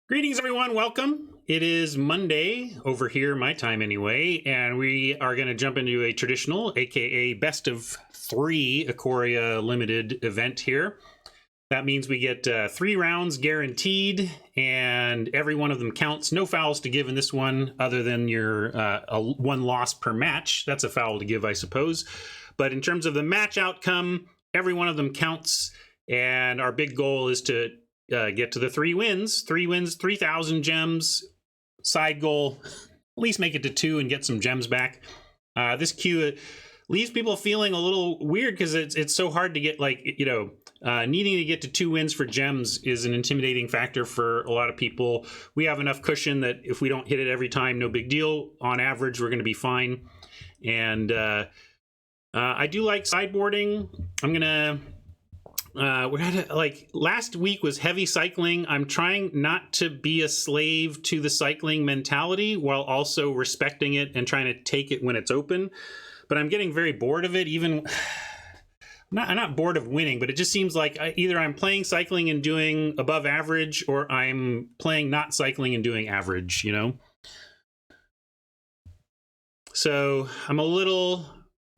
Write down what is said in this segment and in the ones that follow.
Greetings, everyone. Welcome. It is Monday over here, my time anyway, and we are going to jump into a traditional, aka best of 3 Ikoria limited event here. That means we get 3 rounds guaranteed, and every one of them counts. No fouls to give in this one, other than your 1 loss per match. That's a foul to give, I suppose. But in terms of the match outcome, every one of them counts, and our big goal is to get to the 3 wins. 3 wins, 3,000 gems. Side goal, at least make it to 2 and get some gems back. This queue leaves people feeling a little weird because it's so hard to get, like, you know, needing to get to 2 wins for gems is an intimidating factor for a lot of people. We have enough cushion that if we don't hit it every time, no big deal. On average, we're going to be fine. And I do like sideboarding. I'm going to... we had like last week was heavy cycling. I'm trying not to be a slave to the cycling mentality while also respecting it and trying to take it when it's open. But I'm getting very bored of it. Even I'm not bored of winning, but it just seems like either I'm playing cycling and doing above average, or I'm playing not cycling and doing average, you know? So I'm a little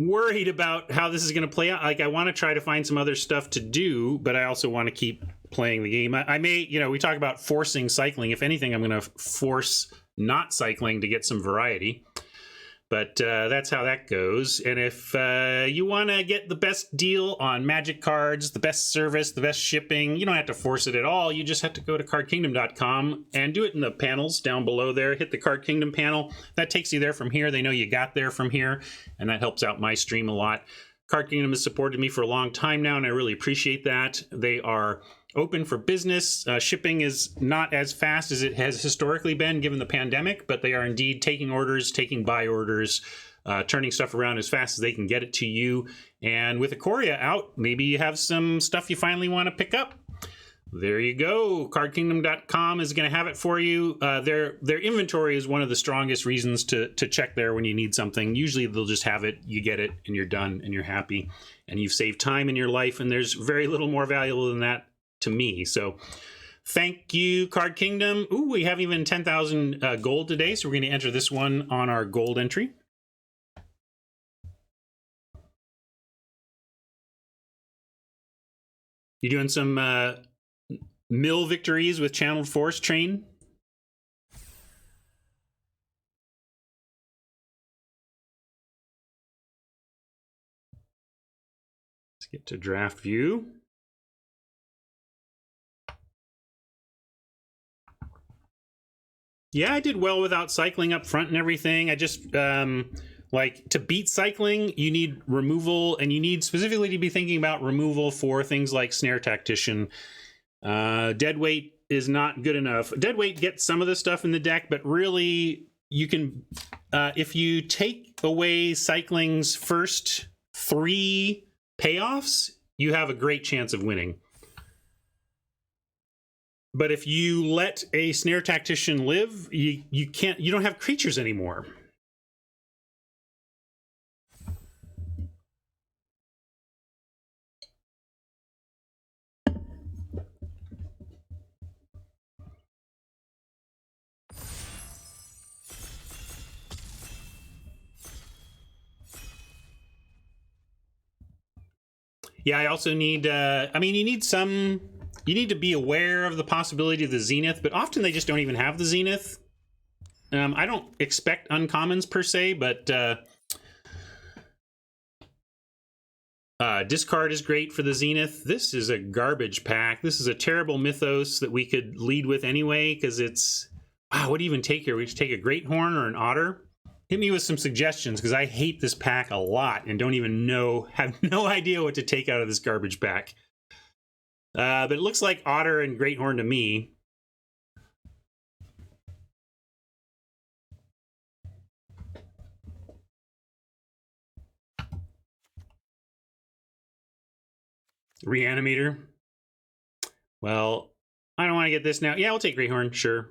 worried about how this is going to play out. Like, I want to try to find some other stuff to do, but I also want to keep playing the game. I may, you know, we talk about forcing cycling. If anything, I'm going to force not cycling to get some variety. But that's how that goes. And if you want to get the best deal on magic cards, the best service, the best shipping, you don't have to force it at all. You just have to go to cardkingdom.com and do it in the panels down below there. Hit the Card Kingdom panel. That takes you there from here. They know you got there from here, and that helps out my stream a lot. Card Kingdom has supported me for a long time now, and I really appreciate that. They are open for business. Shipping is not as fast as it has historically been given the pandemic, but they are indeed taking orders, taking buy orders, turning stuff around as fast as they can get it to you. And with Ikoria out, maybe you have some stuff you finally want to pick up. There you go. Cardkingdom.com is going to have it for you. Their inventory is one of the strongest reasons to check there when you need something. Usually they'll just have it, you get it, and you're done, and you're happy. And you've saved time in your life, and there's very little more valuable than that to me. So thank you, Card Kingdom. Ooh, we have even 10,000 gold today, so we're going to enter this one on our gold entry. You doing some mill victories with Channeled Force Train? Let's get to draft view. Yeah, I did well without cycling up front and everything. I just, like, to beat cycling, you need removal, and you need specifically to be thinking about removal for things like Snare Tactician. Deadweight is not good enough. Deadweight gets some of the stuff in the deck, but really, you can, if you take away cycling's first 3 payoffs, you have a great chance of winning. But if you let a Snare Tactician live, you don't have creatures anymore. Yeah, I also need, I mean, you need to be aware of the possibility of the Zenith, but often they just don't even have the Zenith. I don't expect uncommons per se, but discard is great for the Zenith. This is a garbage pack. This is a terrible mythos that we could lead with anyway, because it's, wow, what do you even take here? We should take a Great Horn or an Otter? Hit me with some suggestions, because I hate this pack a lot and don't even have no idea what to take out of this garbage pack. But it looks like Otter and Great Horn to me. Reanimator. Well, I don't want to get this now. Yeah, we'll take Great Horn, sure.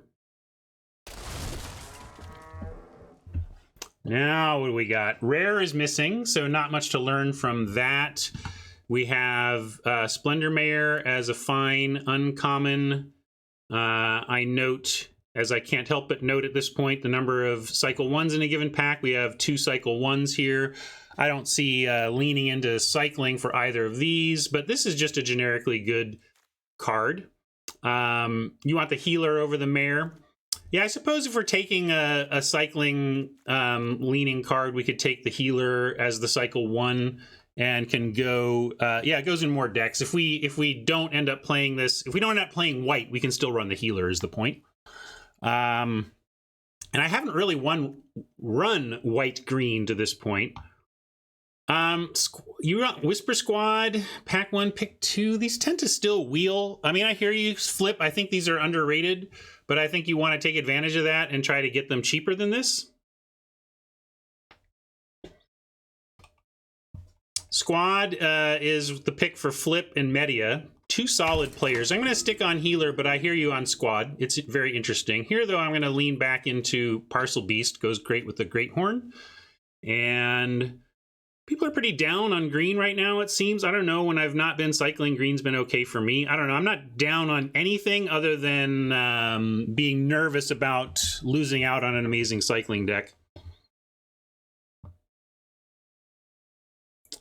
Now, what do we got? Rare is missing, so not much to learn from that. We have Splendor Mare as a fine uncommon I note, as I can't help but note at this point, the number of cycle 1s in a given pack. We have 2 cycle 1s here. I don't see leaning into cycling for either of these, but this is just a generically good card. You want the healer over the mare. Yeah, I suppose if we're taking a cycling leaning card, we could take the healer as the cycle 1 and can go, yeah, it goes in more decks. If we don't end up playing this, if we don't end up playing white, we can still run the healer is the point. And I haven't really run white-green to this point. You run Whisper Squad, pack 1, pick 2. These tend to still wheel. I mean, I hear you, Flip. I think these are underrated, but I think you want to take advantage of that and try to get them cheaper than this. Squad is the pick for Flip and Media. 2 solid players. I'm going to stick on healer, but I hear you on squad. It's very interesting. Here, though, I'm going to lean back into Parcel Beast. Goes great with the Great Horn. And people are pretty down on green right now, it seems. I don't know. When I've not been cycling, green's been okay for me. I don't know. I'm not down on anything other than being nervous about losing out on an amazing cycling deck.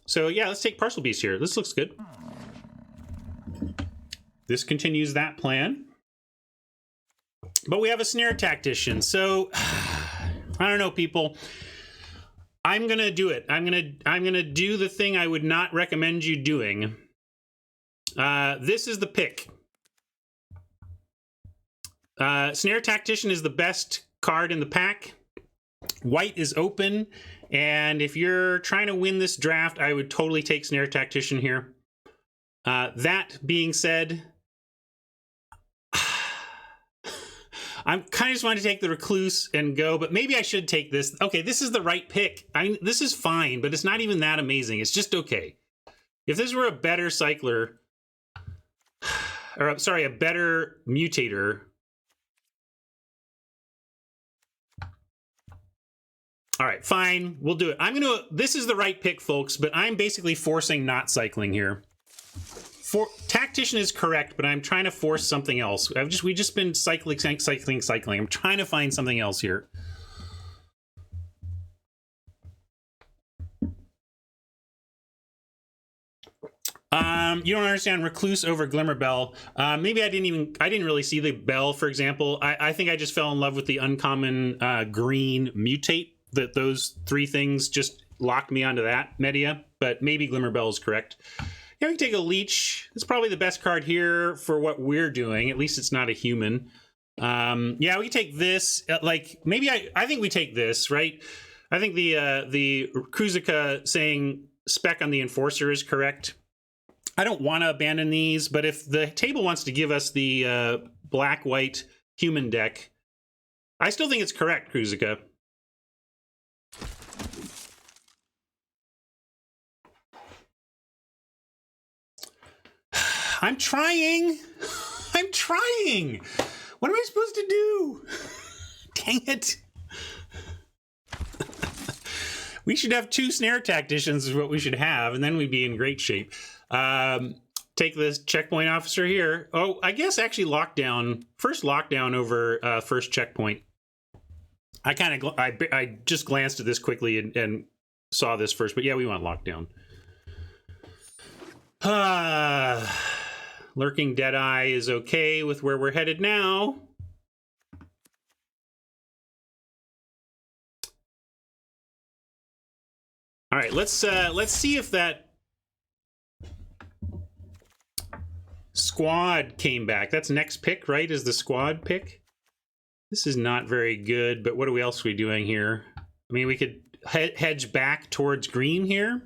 So, yeah, let's take Parcel Beast here. This looks good. This continues that plan. But we have a Snare Tactician. So, I don't know, people. I'm going to do it. I'm going to do the thing I would not recommend you doing. This is the pick. Snare Tactician is the best card in the pack. White is open. And if you're trying to win this draft, I would totally take Snare Tactician here. That being said, I'm kind of just wanting to take the Recluse and go, but maybe I should take this. Okay, this is the right pick. This is fine, but it's not even that amazing. It's just okay. If this were a better cycler, or sorry, a better mutator. All right, fine, we'll do it. This is the right pick, folks, but I'm basically forcing not cycling here. Tactician is correct, but I'm trying to force something else. We've just been cycling. I'm trying to find something else here. You don't understand Recluse over Glimmerbell. Maybe I didn't really see the bell, for example. I think I just fell in love with the uncommon green mutate. That those 3 things just locked me onto that media, but maybe Glimmerbell is correct. Yeah, we can take a Leech. It's probably the best card here for what we're doing. At least it's not a human. Yeah, we can take this. Maybe I think we take this, right? I think the Kruzica saying spec on the Enforcer is correct. I don't want to abandon these, but if the table wants to give us the black-white human deck, I still think it's correct, Kruzica. I'm trying. I'm trying. What am I supposed to do? Dang it. We should have 2 Snare Tacticians is what we should have, and then we'd be in great shape. Take this checkpoint officer here. Oh, I guess actually lockdown. First lockdown over first checkpoint. I just glanced at this quickly and saw this first, but yeah, we want lockdown. Lurking Deadeye is okay with where we're headed now. All right, let's see if that squad came back. That's next pick, right? Is the squad pick? This is not very good, but what else are we doing here? I mean, we could hedge back towards green here.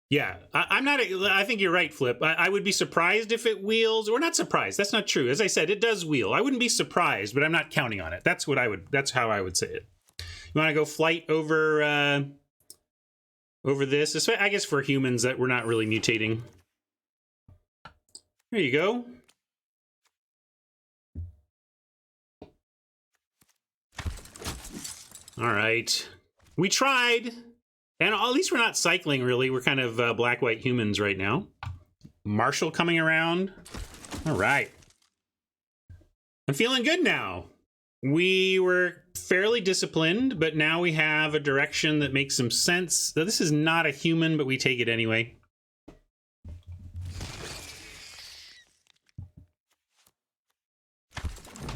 Yeah, I think you're right, Flip. I would be surprised if it wheels, or not surprised. That's not true. As I said, it does wheel. I wouldn't be surprised, but I'm not counting on it. That's how I would say it. You want to go flight over this? I guess for humans that we're not really mutating. There you go. All right. We tried. And at least we're not cycling, really. We're kind of black-white humans right now. Marshall coming around. All right. I'm feeling good now. We were fairly disciplined, but now we have a direction that makes some sense. Now, this is not a human, but we take it anyway.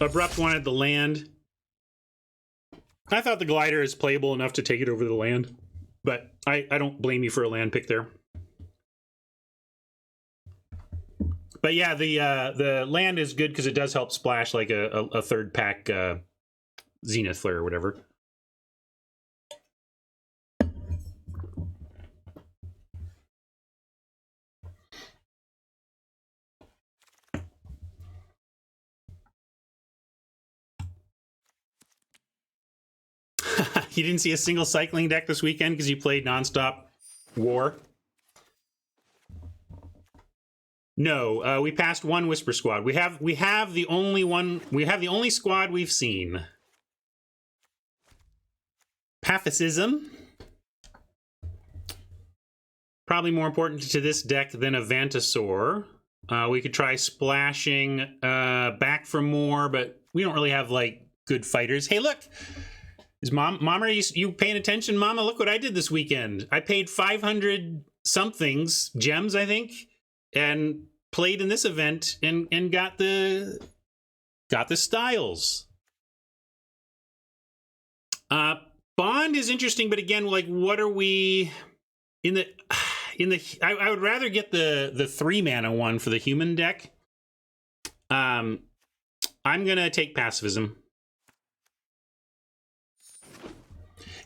Abrupt wanted the land. I thought the glider is playable enough to take it over the land, but I don't blame you for a land pick there. But yeah, the land is good because it does help splash like a third pack Zenith Lair or whatever. You didn't see a single cycling deck this weekend because you played nonstop War? No, we passed one Whisper Squad. We have the only one. We have the only squad we've seen. Pathicism. Probably more important to this deck than a Vantasaur. We could try splashing back for more, but we don't really have like good fighters. Hey, look. Is Mama, you paying attention, Mama? Look what I did this weekend. I paid 500 somethings, gems, I think, and played in this event and got the styles. Bond is interesting, but again, like, what are we in the? I would rather get the 3 mana one for the human deck. I'm gonna take pacifism.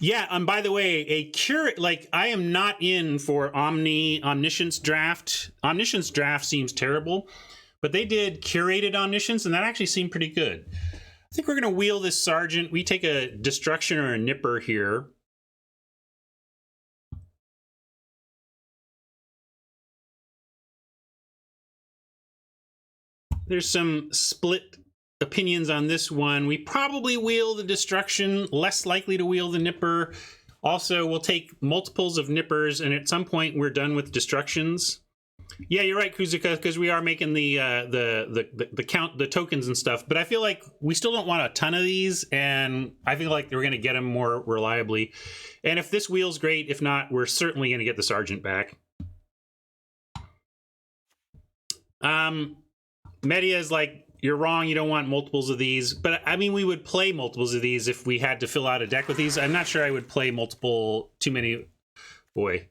Yeah, by the way, a curate, like, I am not in for Omniscience draft. Omniscience draft seems terrible, but they did curated Omniscience, and that actually seemed pretty good. I think we're going to wheel this Sergeant. We take a Destruction or a Nipper here. There's some split opinions on this one. We probably wheel the Destruction, less likely to wheel the Nipper. Also, we'll take multiples of Nippers, and at some point we're done with Destructions. Yeah, you're right, Kuzuka, because we are making the count, the tokens and stuff. But I feel like we still don't want a ton of these, and I feel like we're going to get them more reliably. And if this wheel's great, if not, we're certainly going to get the Sergeant back. Media is like, you're wrong, you don't want multiples of these. But I mean, we would play multiples of these if we had to fill out a deck with these. I'm not sure I would play too many. Boy.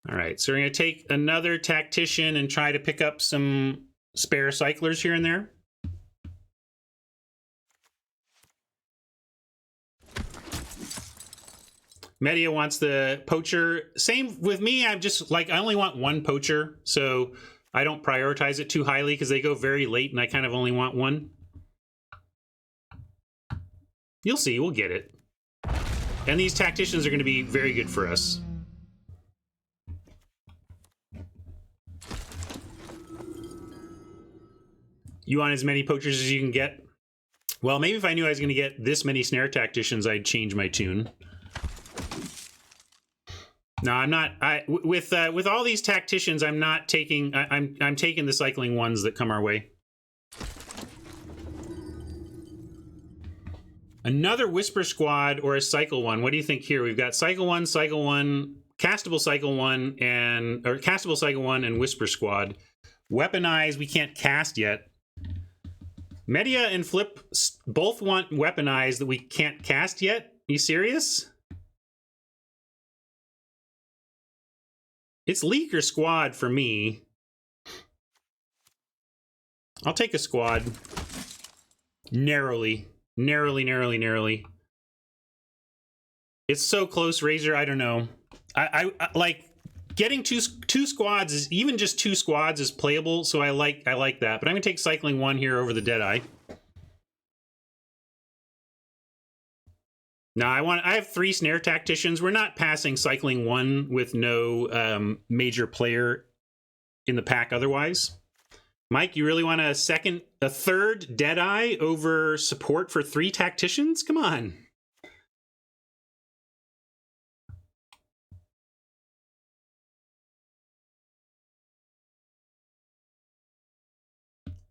All right, so we're going to take another Tactician and try to pick up some spare cyclers here and there. Media wants the Poacher. Same with me, I'm just like, I only want one Poacher, so I don't prioritize it too highly because they go very late and I kind of only want one. You'll see, we'll get it. And these Tacticians are going to be very good for us. You want as many Poachers as you can get? Well, maybe if I knew I was going to get this many Snare Tacticians, I'd change my tune. No, I'm not. With all these Tacticians, I'm not taking. I'm taking the cycling ones that come our way. Another Whisper Squad or a Cycle one. What do you think here? We've got Cycle one, Castable Cycle one, Castable Cycle one, and Whisper Squad. Weaponize. We can't cast yet. Media and Flip both want Weaponize that we can't cast yet. Are you serious? It's Leak or Squad for me. I'll take a Squad. Narrowly. It's so close, Razor, I don't know. I like getting two squads is, even just 2 squads is playable, so I like that. But I'm gonna take Cycling 1 here over the Deadeye. Now I have 3 Snare Tacticians. We're not passing Cycling 1 with no major player in the pack otherwise. Mike, you really want a third Deadeye over support for 3 Tacticians? Come on.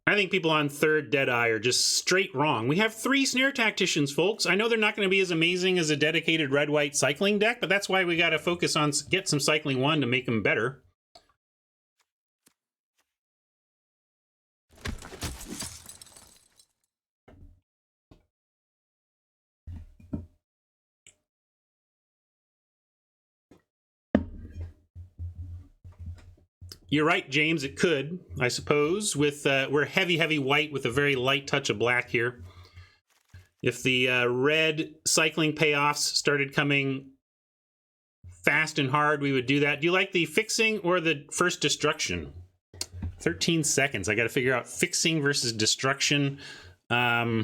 I think people on third Deadeye are just straight wrong. We have 3 Snare Tacticians, folks. I know they're not going to be as amazing as a dedicated red-white cycling deck, but that's why we got to focus on get some cycling 1 to make them better. You're right, James. It could, I suppose. With we're heavy white with a very light touch of black here. If the red cycling payoffs started coming fast and hard, we would do that. Do you like the fixing or the first destruction? 13 seconds. I got to figure out fixing versus destruction. I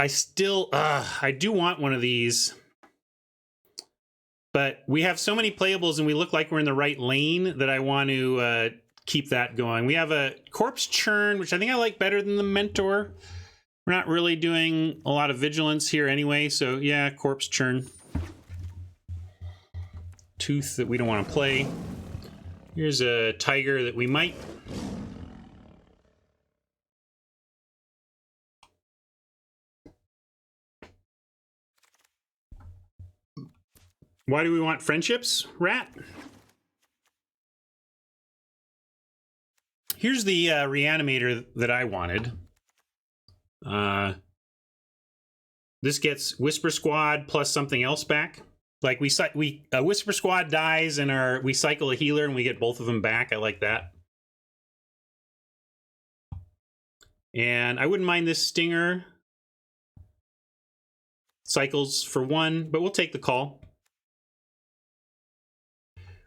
still, I do want one of these. But we have so many playables and we look like we're in the right lane that I want to keep that going. We have a Corpse Churn, which I think I like better than the Mentor. We're not really doing a lot of Vigilance here anyway, so yeah, Corpse Churn. Tooth that we don't want to play. Here's a Tiger that we might. Why do we want friendships, Rat? Here's the Reanimator that I wanted. This gets Whisper Squad plus something else back. Like Whisper Squad dies and we cycle a healer and we get both of them back. I like that. And I wouldn't mind this Stinger. Cycles for 1, but we'll take the call.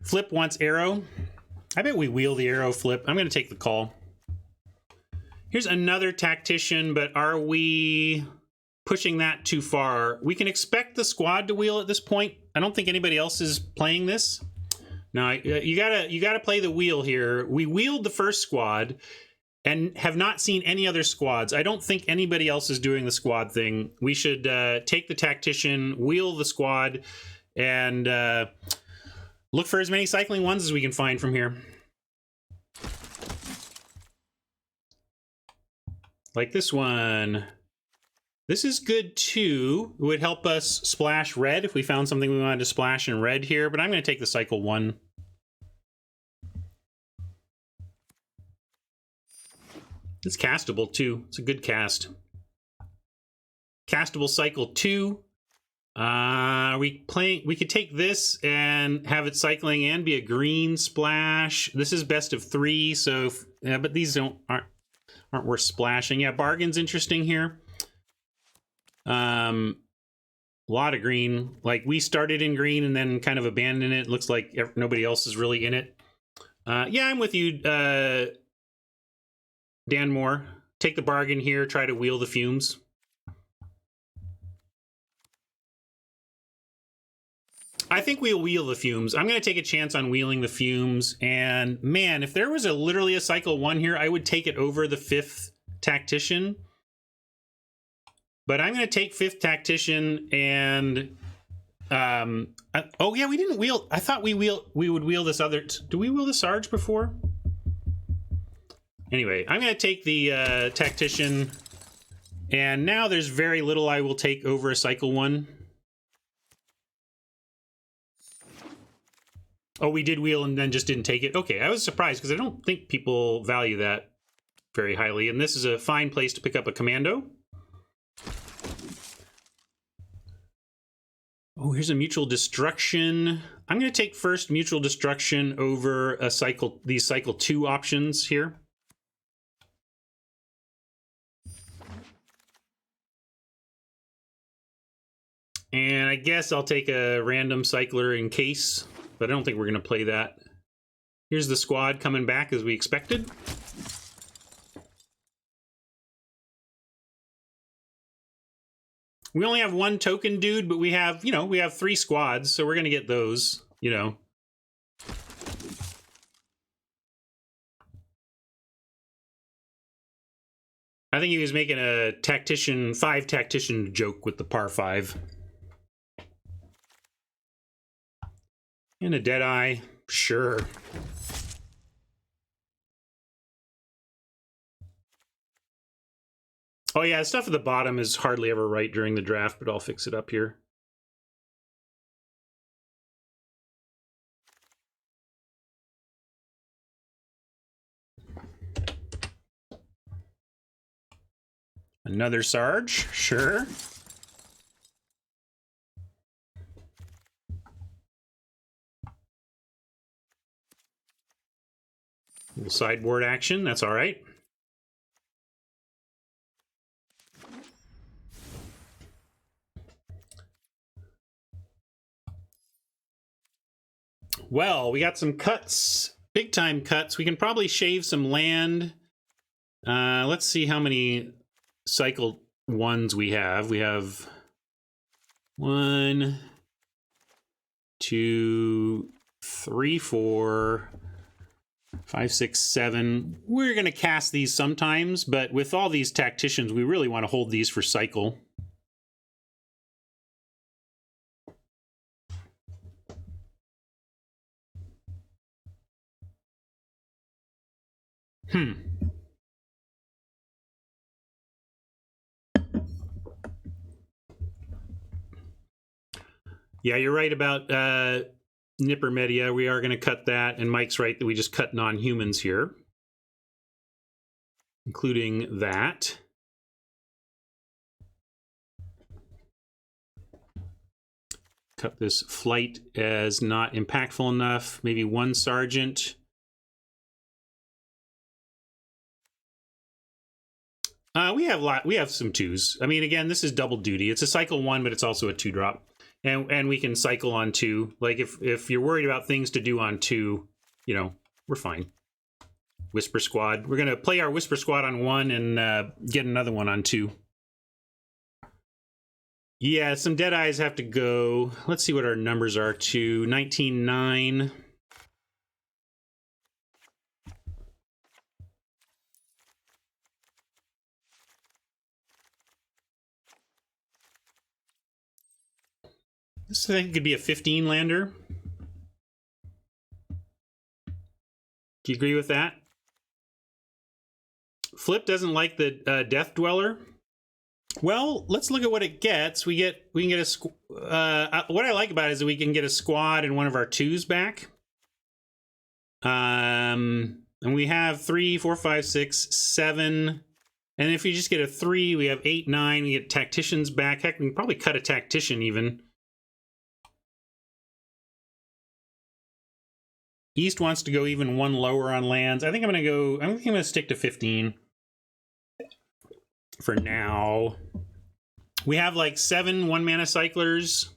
Flip wants arrow. I bet we wheel the arrow flip. I'm going to take the call. Here's another tactician, but are we pushing that too far? We can expect the squad to wheel at this point. I don't think anybody else is playing this. No, you gotta play the wheel here. We wheeled the first squad and have not seen any other squads. I don't think anybody else is doing the squad thing. We should take the tactician, wheel the squad, and look for as many cycling 1s as we can find from here. Like this one. This is good too. It would help us splash red if we found something we wanted to splash in red here, but I'm going to take the cycle 1. It's castable too. It's a good cast. Castable cycle 2. We could take this and have it cycling and be a green splash. This is best of 3, so but these aren't worth splashing. Yeah, bargain's interesting here. Lot of green. Like we started in green and then kind of abandoned it. Looks like nobody else is really in it. Yeah, I'm with you, Dan Moore. Take the bargain here. Try to wheel the fumes. I think we'll wheel the fumes. I'm going to take a chance on wheeling the fumes. And man, if there was literally a cycle 1 here, I would take it over the 5th tactician. But I'm going to take 5th tactician and oh yeah, we didn't wheel. I thought we would wheel this other. Do we wheel the Sarge before? Anyway, I'm going to take the tactician, and now there's very little I will take over a cycle 1. Oh, we did wheel and then just didn't take it. Okay, I was surprised because I don't think people value that very highly. And this is a fine place to pick up a commando. Oh, here's a mutual destruction. I'm going to take first mutual destruction over these cycle 2 options here. And I guess I'll take a random cycler in case, but I don't think we're going to play that. Here's the squad coming back as we expected. We only have 1 token dude, but we have, we have 3 squads, so we're going to get those, I think he was making a 5 tactician joke with the par 5. And a Deadeye, sure. Oh yeah, stuff at the bottom is hardly ever right during the draft, but I'll fix it up here. Another Sarge, sure. Little sideboard action, that's all right. Well, we got some cuts, big time cuts. We can probably shave some land. Let's see how many cycle ones we have. We have 1, 2, 3, 4, 5, 6, 7. We're going to cast these sometimes, but with all these tacticians, we really want to hold these for cycle. Yeah, you're right about Nipper Media. We are going to cut that, and Mike's right that we just cut non-humans here, including that. Cut this flight as not impactful enough. Maybe 1 sergeant. We have some 2s. I mean, again, this is double duty. It's a cycle 1, but it's also a 2-drop. And we can cycle on 2. Like if you're worried about things to do on 2, you know, we're fine. Whisper Squad. We're gonna play our Whisper Squad on 1 and get another one on 2. Yeah, some dead eyes have to go. Let's see what our numbers are. 19-9. This thing could be a 15 lander. Do you agree with that? Flip doesn't like the Death Dweller. Well, let's look at what it gets. We can get a what I like about it is that we can get a squad and one of our 2s back. And we have 3, 4, 5, 6, 7. And if you just get a 3, we have 8, 9. We get tacticians back. Heck, we can probably cut a tactician even. East wants to go even 1 lower on lands. I think I'm gonna stick to 15 for now. We have like 7 1-mana cyclers.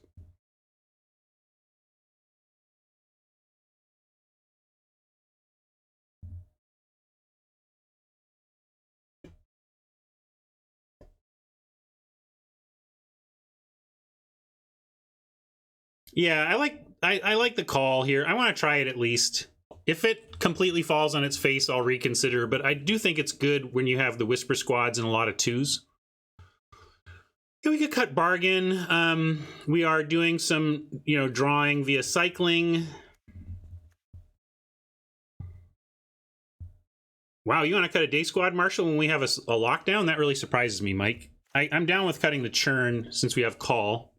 Yeah, I like the call here. I want to try it at least. If it completely falls on its face, I'll reconsider, but I do think it's good when you have the Whisper Squads and a lot of 2s. Yeah, we could cut bargain. We are doing some, drawing via cycling. Wow, you want to cut a day squad, Marshall, when we have a lockdown? That really surprises me, Mike. I'm down with cutting the churn since we have call.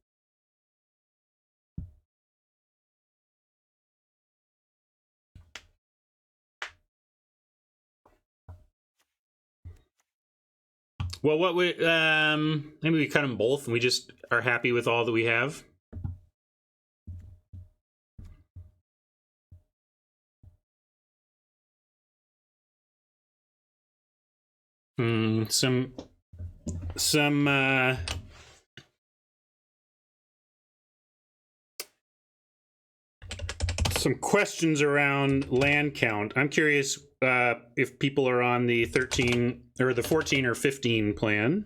Well, what we maybe we cut them both and we just are happy with all that we have. Some questions around land count. I'm curious if people are on the 13 or the 14 or 15 plan.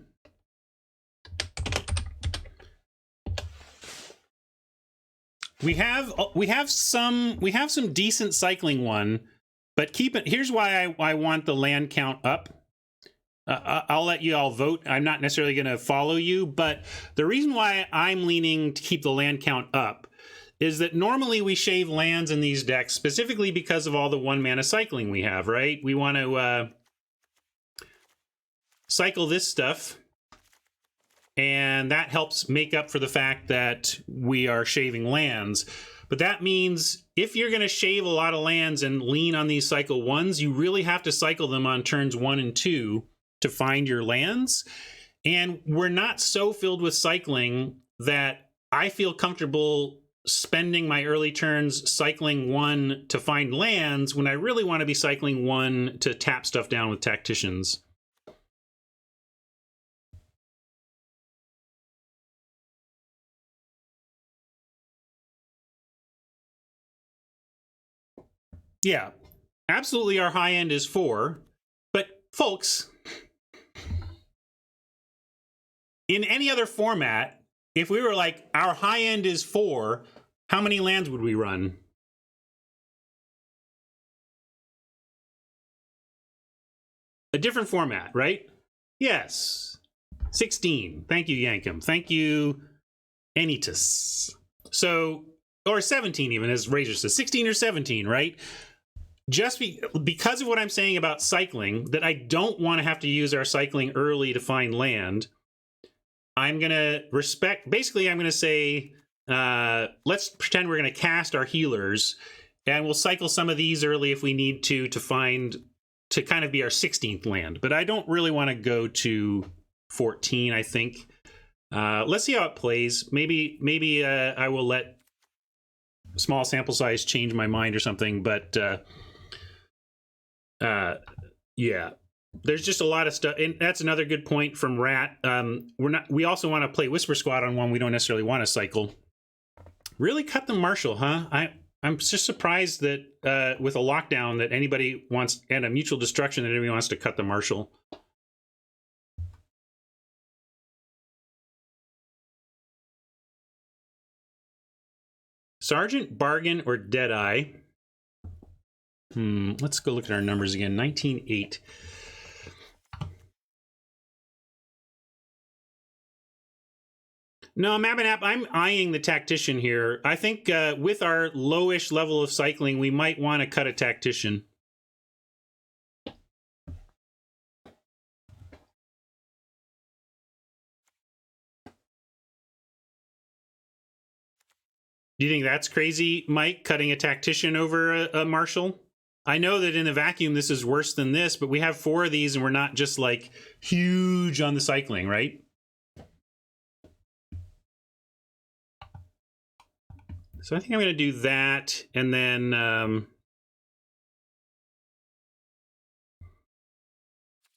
We have some decent cycling one, but keep it. Here's why I want the land count up. I'll let you all vote. I'm not necessarily going to follow you, but the reason why I'm leaning to keep the land count up is that normally we shave lands in these decks specifically because of all the 1-mana cycling we have, right? We want to cycle this stuff, and that helps make up for the fact that we are shaving lands. But that means if you're going to shave a lot of lands and lean on these cycle 1s, you really have to cycle them on turns 1 and 2 to find your lands. And we're not so filled with cycling that I feel comfortable spending my early turns cycling 1 to find lands when I really want to be cycling 1 to tap stuff down with tacticians. Yeah, absolutely our high end is 4. But folks, in any other format, if we were like, our high end is 4, how many lands would we run? A different format, right? Yes. 16. Thank you, Yankum. Thank you, Anitus. So, or 17 even, as Razor says. 16 or 17, right? Just because of what I'm saying about cycling, that I don't want to have to use our cycling early to find land, I'm going to basically I'm going to say, let's pretend we're going to cast our healers, and we'll cycle some of these early if we need to kind of be our 16th land. But I don't really want to go to 14, I think. Let's see how it plays. Maybe I will let small sample size change my mind or something, but yeah, there's just a lot of stuff, and that's another good point from Rat. We also want to play Whisper Squad on one we don't necessarily want to cycle. Really cut the Marshal, huh? I'm just surprised that with a lockdown that anybody wants, and a mutual destruction, that anybody wants to cut the Marshal. Sergeant, Bargain, or Deadeye? Let's go look at our numbers again. 19-8. No, Mabinap, I'm eyeing the Tactician here. I think with our lowish level of cycling, we might want to cut a Tactician. Do you think that's crazy, Mike, cutting a Tactician over a Marshal? I know that in a vacuum this is worse than this, but we have 4 of these and we're not just like huge on the cycling, right? So I think I'm going to do that, and then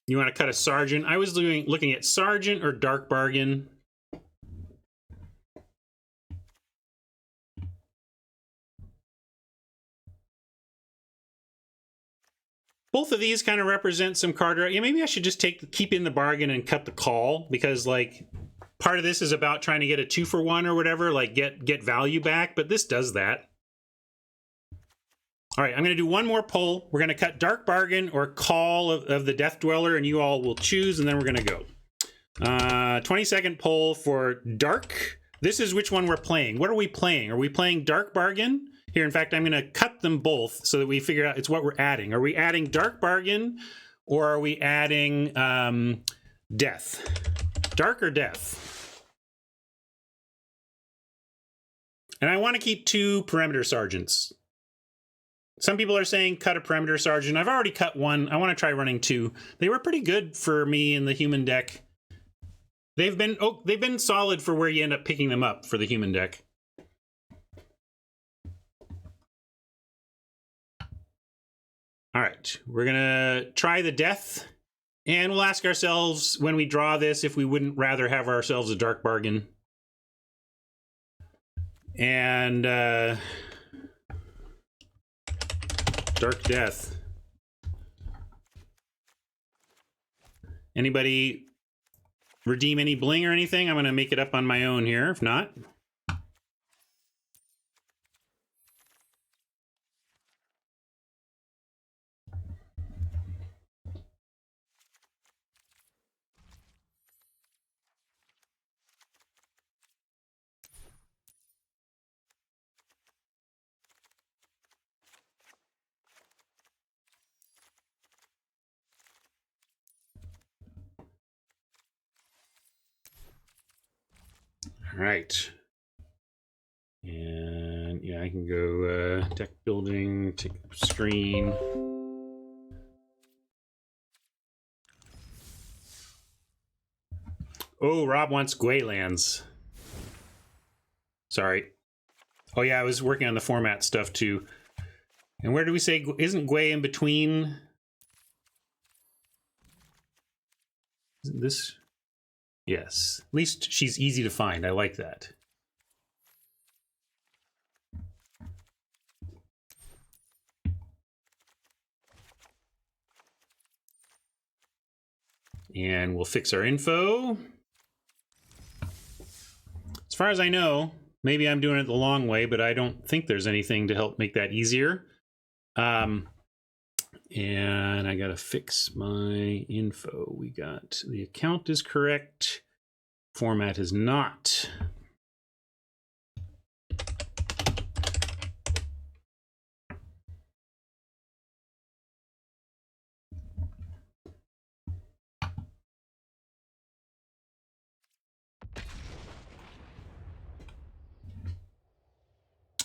you want to cut a Sergeant. I was looking at Sergeant or Dark Bargain. Both of these kind of represent some card. Yeah, maybe I should just keep in the bargain and cut the call, because like part of this is about trying to get a 2-for-1 or whatever, like get value back, but this does that. All right, I'm going to do one more poll. We're going to cut Dark Bargain or Call of the Death Dweller, and you all will choose, and then we're going to go. 20-second poll for Dark. This is which one we're playing. What are we playing? Are we playing Dark Bargain? Here, in fact, I'm going to cut them both so that we figure out it's what we're adding. Are we adding Dark Bargain, or are we adding Death? Dark or Death? And I want to keep 2 Perimeter Sergeants. Some people are saying cut a Perimeter Sergeant. I've already cut 1. I want to try running 2. They were pretty good for me in the human deck. They've been solid for where you end up picking them up for the human deck. All right, we're gonna try the Death, and we'll ask ourselves when we draw this if we wouldn't rather have ourselves a Dark Bargain. And Dark Death. Anybody redeem any bling or anything? I'm gonna make it up on my own here, if not. All right. And yeah, I can go deck building, take screen. Oh, Rob wants Gwaylands. Sorry. Oh yeah, I was working on the format stuff too. And where do we say, isn't Gway in between? Isn't this? Yes. At least she's easy to find. I like that. And we'll fix our info. As far as I know, maybe I'm doing it the long way, but I don't think there's anything to help make that easier. And I gotta fix my info. We got the account is correct. Format is not.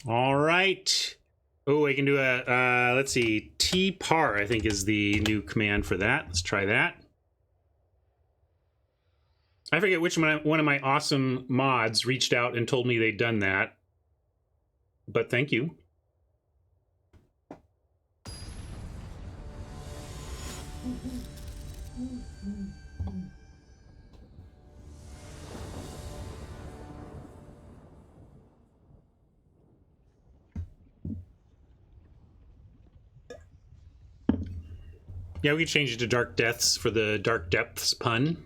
All right. Oh, I can do a, let's see, T-par, I think is the new command for that. Let's try that. I forget which one of my awesome mods reached out and told me they'd done that. But thank you. Yeah, we could change it to Dark Deaths for the Dark Depths pun.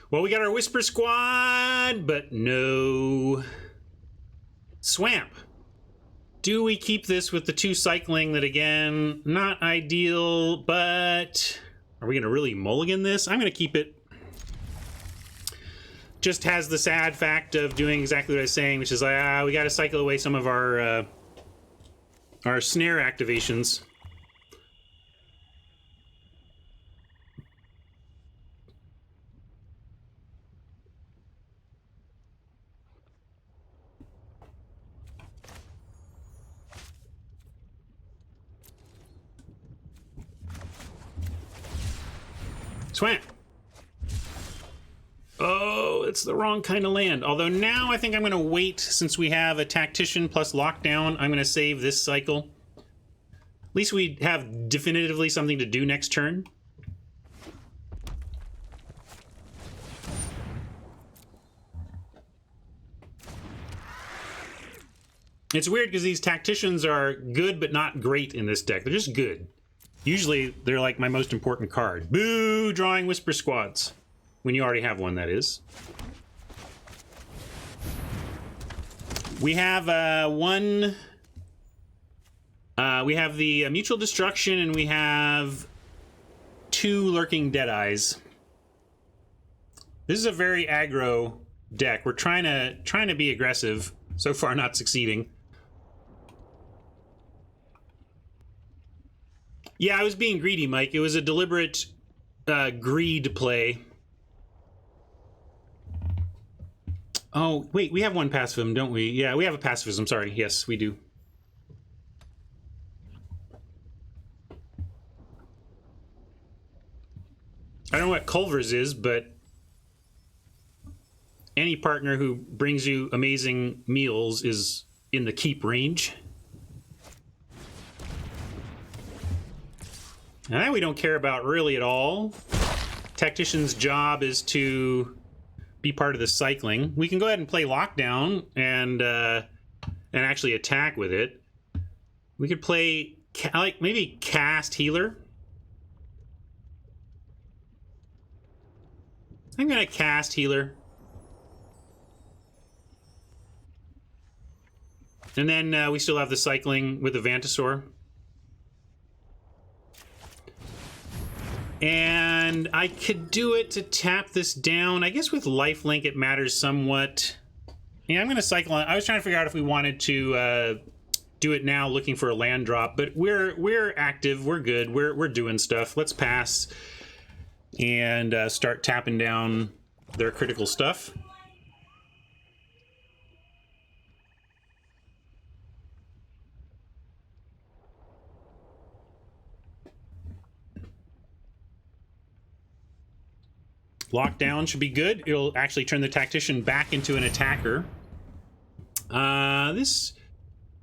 Well, we got our Whisper Squad, but no Swamp. Do we keep this with the 2 cycling that, again, not ideal, but are we going to really mulligan this? I'm going to keep it. Just has the sad fact of doing exactly what I was saying, which is like, we got to cycle away some of our snare activations. Swamp. Oh, it's the wrong kind of land. Although now I think I'm going to wait, since we have a Tactician plus Lockdown. I'm going to save this cycle. At least we have definitively something to do next turn. It's weird because these Tacticians are good but not great in this deck. They're just good. Usually they're like my most important card. Boo! Drawing Whisper Squads. When you already have one, that is. We have we have the Mutual Destruction, and we have 2 Lurking Deadeyes. This is a very aggro deck. We're trying to be aggressive. So far, not succeeding. Yeah, I was being greedy, Mike. It was a deliberate greed play. Oh, wait, we have one pacifism, don't we? Yeah, we have a pacifism, sorry. Yes, we do. I don't know what Culver's is, but any partner who brings you amazing meals is in the keep range. And that we don't care about really at all. Tactician's job is to be part of the cycling. We can go ahead and play Lockdown and actually attack with it. We could play like maybe Cast Healer. I'm gonna Cast Healer. And then we still have the cycling with the Vantasaur. And I could do it to tap this down. I guess with lifelink it matters somewhat. Yeah, I'm going to cycle on. I was trying to figure out if we wanted to do it now looking for a land drop, but we're active, we're good, we're doing stuff. Let's pass and start tapping down their critical stuff. Lockdown should be good. It'll actually turn the tactician back into an attacker. This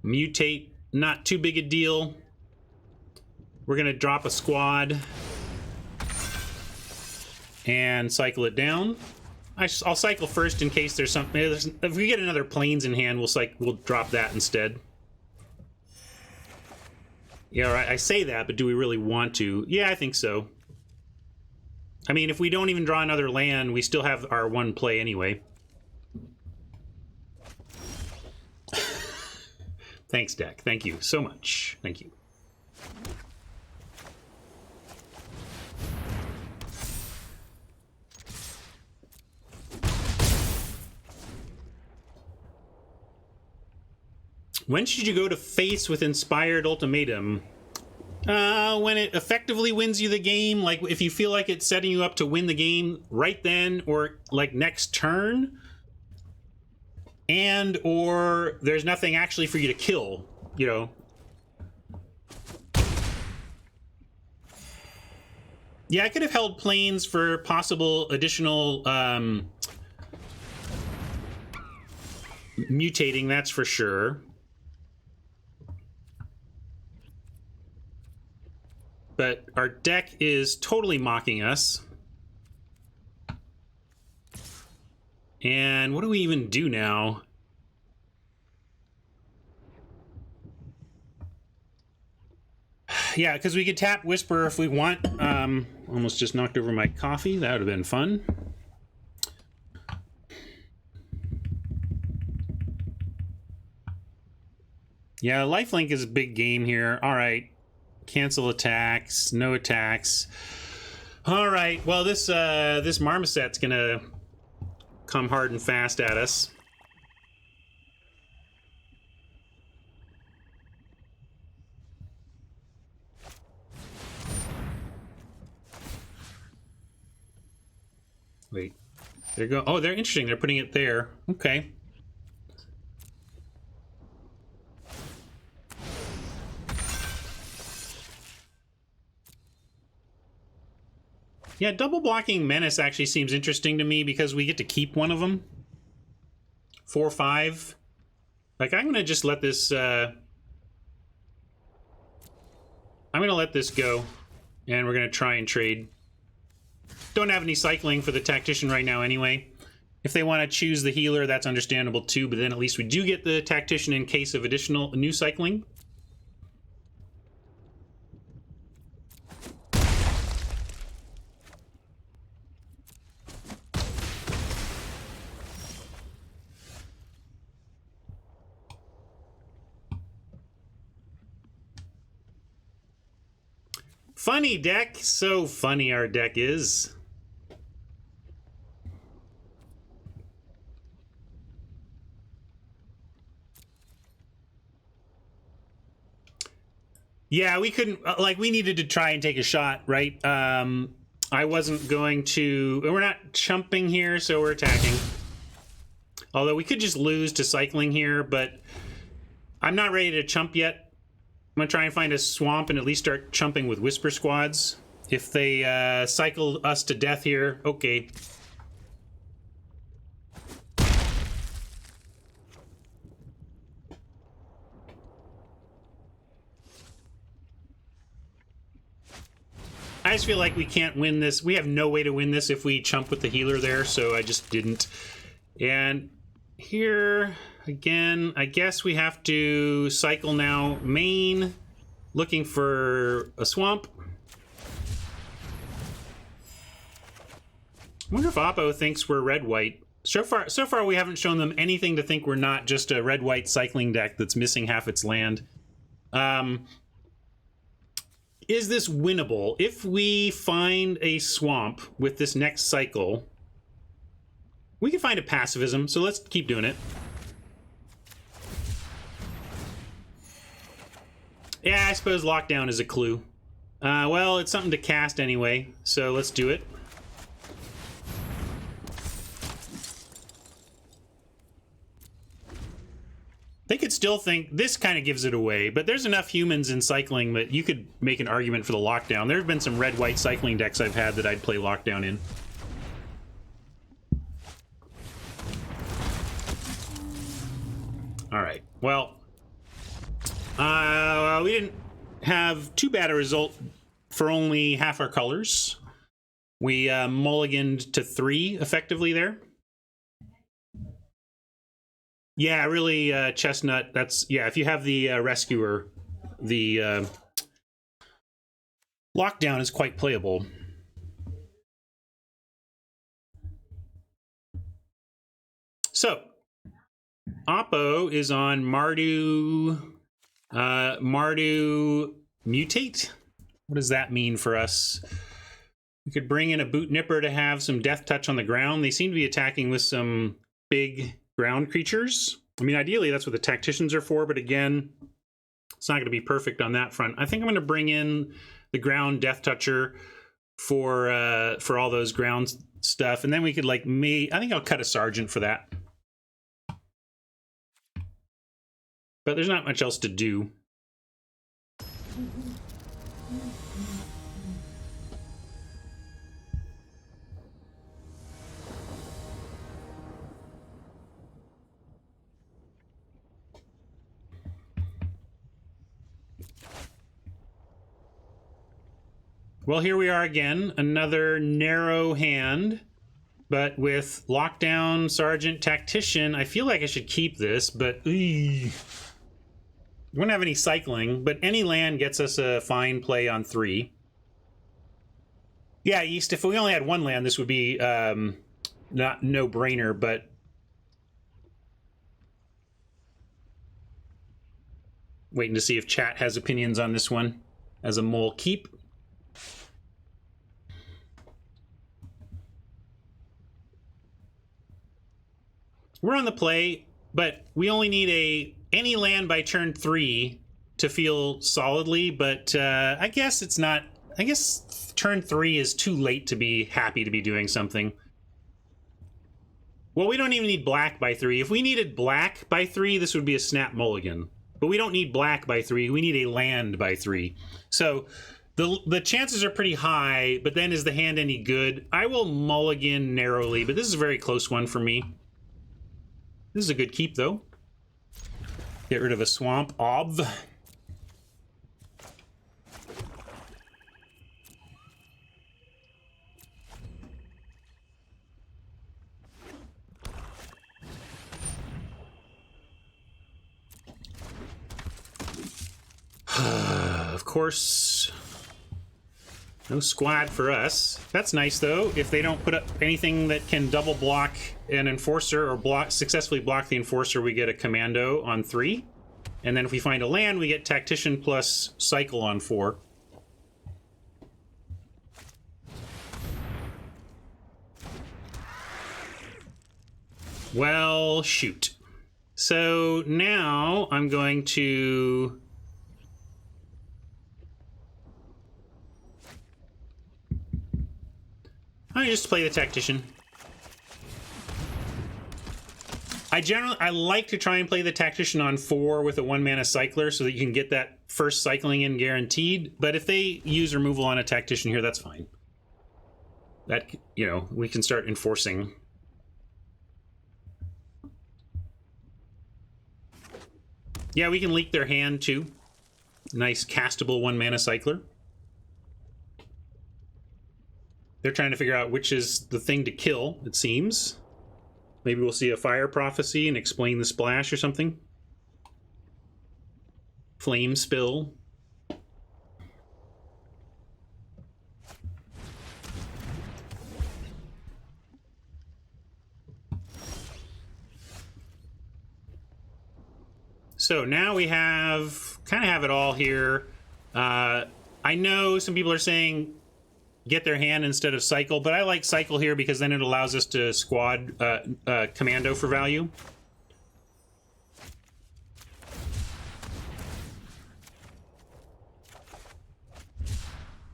mutate, not too big a deal. We're gonna drop a squad and cycle it down. I'll cycle first in case there's something. If we get another planes in hand, we'll drop that instead. Yeah, right. I say that, but do we really want to? Yeah, I think so. I mean, if we don't even draw another land, we still have our one play anyway. Thanks, deck. Thank you so much. Thank you. When should you go to face with Inspired Ultimatum? When it effectively wins you the game, like if you feel like it's setting you up to win the game right then, or like next turn, and or there's nothing actually for you to kill, you know. Yeah, I could have held planes for possible additional mutating, that's for sure. But our deck is totally mocking us. And what do we even do now? Yeah, because we could tap Whisper if we want. Almost just knocked over my coffee. That would have been fun. Yeah, lifelink is a big game here. All right. Cancel attacks, no attacks. All right, well, this Marmoset's gonna come hard and fast at us. Wait, they're going. Oh, they're interesting. They're putting it there. Okay. Yeah, double blocking Menace actually seems interesting to me because we get to keep one of them. 4/5. Like, I'm gonna just let this. I'm gonna let this go, and we're gonna try and trade. Don't have any cycling for the Tactician right now anyway. If they want to choose the healer, that's understandable too, but then at least we do get the Tactician in case of additional new cycling. Funny deck. So funny our deck is. Yeah, we couldn't, like, we needed to try and take a shot, right? I wasn't going to, we're not chumping here, so we're attacking. Although we could just lose to cycling here, but I'm not ready to chump yet. I'm gonna try and find a swamp and at least start chumping with Whisper squads. If they cycle us to death here, okay. I just feel like we can't win this. We have no way to win this if we chump with the healer there, so I just didn't. And here, again, I guess we have to cycle now. Main, looking for a swamp. I wonder if Oppo thinks we're red-white. So far we haven't shown them anything to think we're not just a red-white cycling deck that's missing half its land. Is this winnable? If we find a swamp with this next cycle, we can find a pacifism, so let's keep doing it. Yeah, I suppose lockdown is a clue. Well, it's something to cast anyway, so let's do it. They could still think this kind of gives it away, but there's enough humans in cycling that you could make an argument for the lockdown. There have been some red-white cycling decks I've had that I'd play lockdown in. All right. Well, we didn't have too bad a result for only half our colors. We mulliganed to 3 effectively there. Yeah, really, Chestnut. That's, yeah, if you have the Rescuer, the Lockdown is quite playable. So, Oppo is on Mardu. Mardu Mutate? What does that mean for us? We could bring in a Boot Nipper to have some death touch on the ground. They seem to be attacking with some big ground creatures. I mean, ideally, that's what the Tacticians are for, but again, it's not going to be perfect on that front. I think I'm going to bring in the ground Death Toucher for all those ground stuff, and then we could, like, I think I'll cut a Sergeant for that. But there's not much else to do. Well, here we are again, another narrow hand, but with Lockdown, Sergeant, Tactician. I feel like I should keep this, but we don't have any cycling, but any land gets us a fine play on 3. Yeah, East, if we only had 1 land, this would be not no-brainer, but waiting to see if chat has opinions on this one as a mole keep. We're on the play, but we only need any land by turn 3 to feel solidly, but I guess it's not. I guess turn 3 is too late to be happy to be doing something. Well, we don't even need black by 3. If we needed black by 3, this would be a snap mulligan. But we don't need black by 3. We need a land by 3. So the chances are pretty high, but then is the hand any good? I will mulligan narrowly, but this is a very close one for me. This is a good keep, though. Get rid of a swamp. Of course, no squad for us. That's nice, though. If they don't put up anything that can double block an Enforcer or successfully block the Enforcer, we get a Commando on 3. And then if we find a land, we get Tactician plus Cycle on 4. Well, shoot. So now I'm going to... I just play the Tactician. I like to try and play the Tactician on 4 with a 1-mana Cycler so that you can get that first cycling in guaranteed. But if they use removal on a Tactician here, that's fine. That, you know, we can start enforcing. Yeah, we can leak their hand too. Nice castable 1-mana Cycler. They're trying to figure out which is the thing to kill, it seems. Maybe we'll see a Fire Prophecy and explain the splash or something. Flame Spill. So now we kind of have it all here. I know some people are saying get their hand instead of cycle, but I like cycle here because then it allows us to squad commando for value.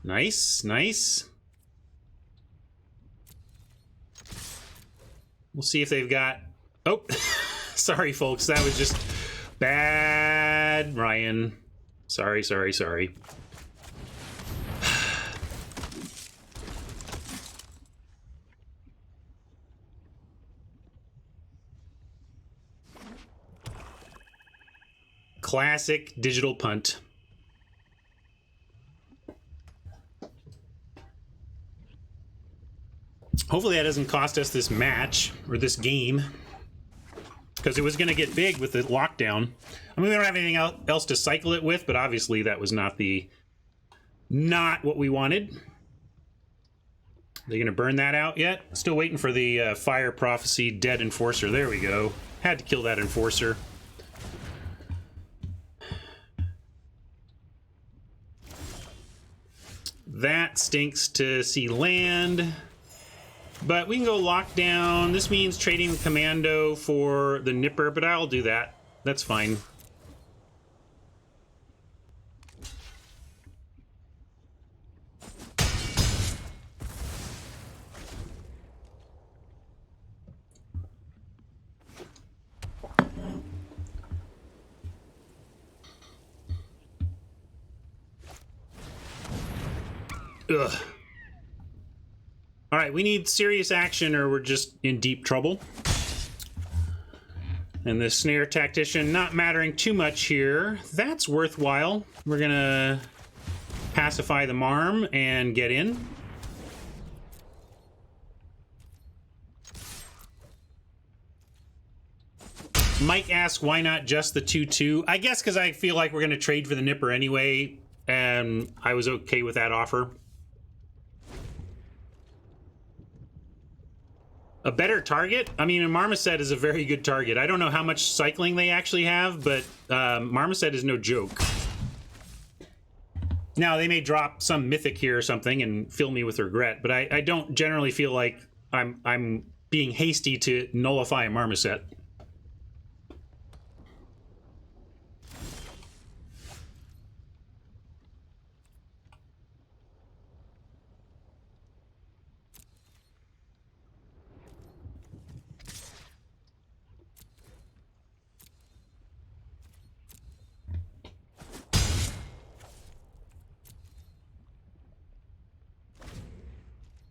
Nice, nice. We'll see if they've got... Oh, sorry, folks. That was just bad, Ryan. Sorry, sorry, sorry. classic digital punt. Hopefully that doesn't cost us this match or this game, because it was going to get big with the lockdown. I mean, we don't have anything else to cycle it with, but obviously that was not what we wanted. Are they going to burn that out yet? Still waiting for the Fire Prophecy Dead Enforcer. There we go. Had to kill that Enforcer. That stinks to see land. But we can go lockdown. This means trading Commando for the Nipper, but I'll do that. That's fine. Ugh. All right, we need serious action or we're just in deep trouble. And the Snare Tactician not mattering too much here. That's worthwhile. We're gonna pacify the Marm and get in. Mike asks, why not just the 2-2? I guess because I feel like we're gonna trade for the Nipper anyway, and I was okay with that offer. A better target? I mean, a Marmoset is a very good target. I don't know how much cycling they actually have, but Marmoset is no joke. Now, they may drop some mythic here or something and fill me with regret, but I don't generally feel like I'm being hasty to nullify a Marmoset.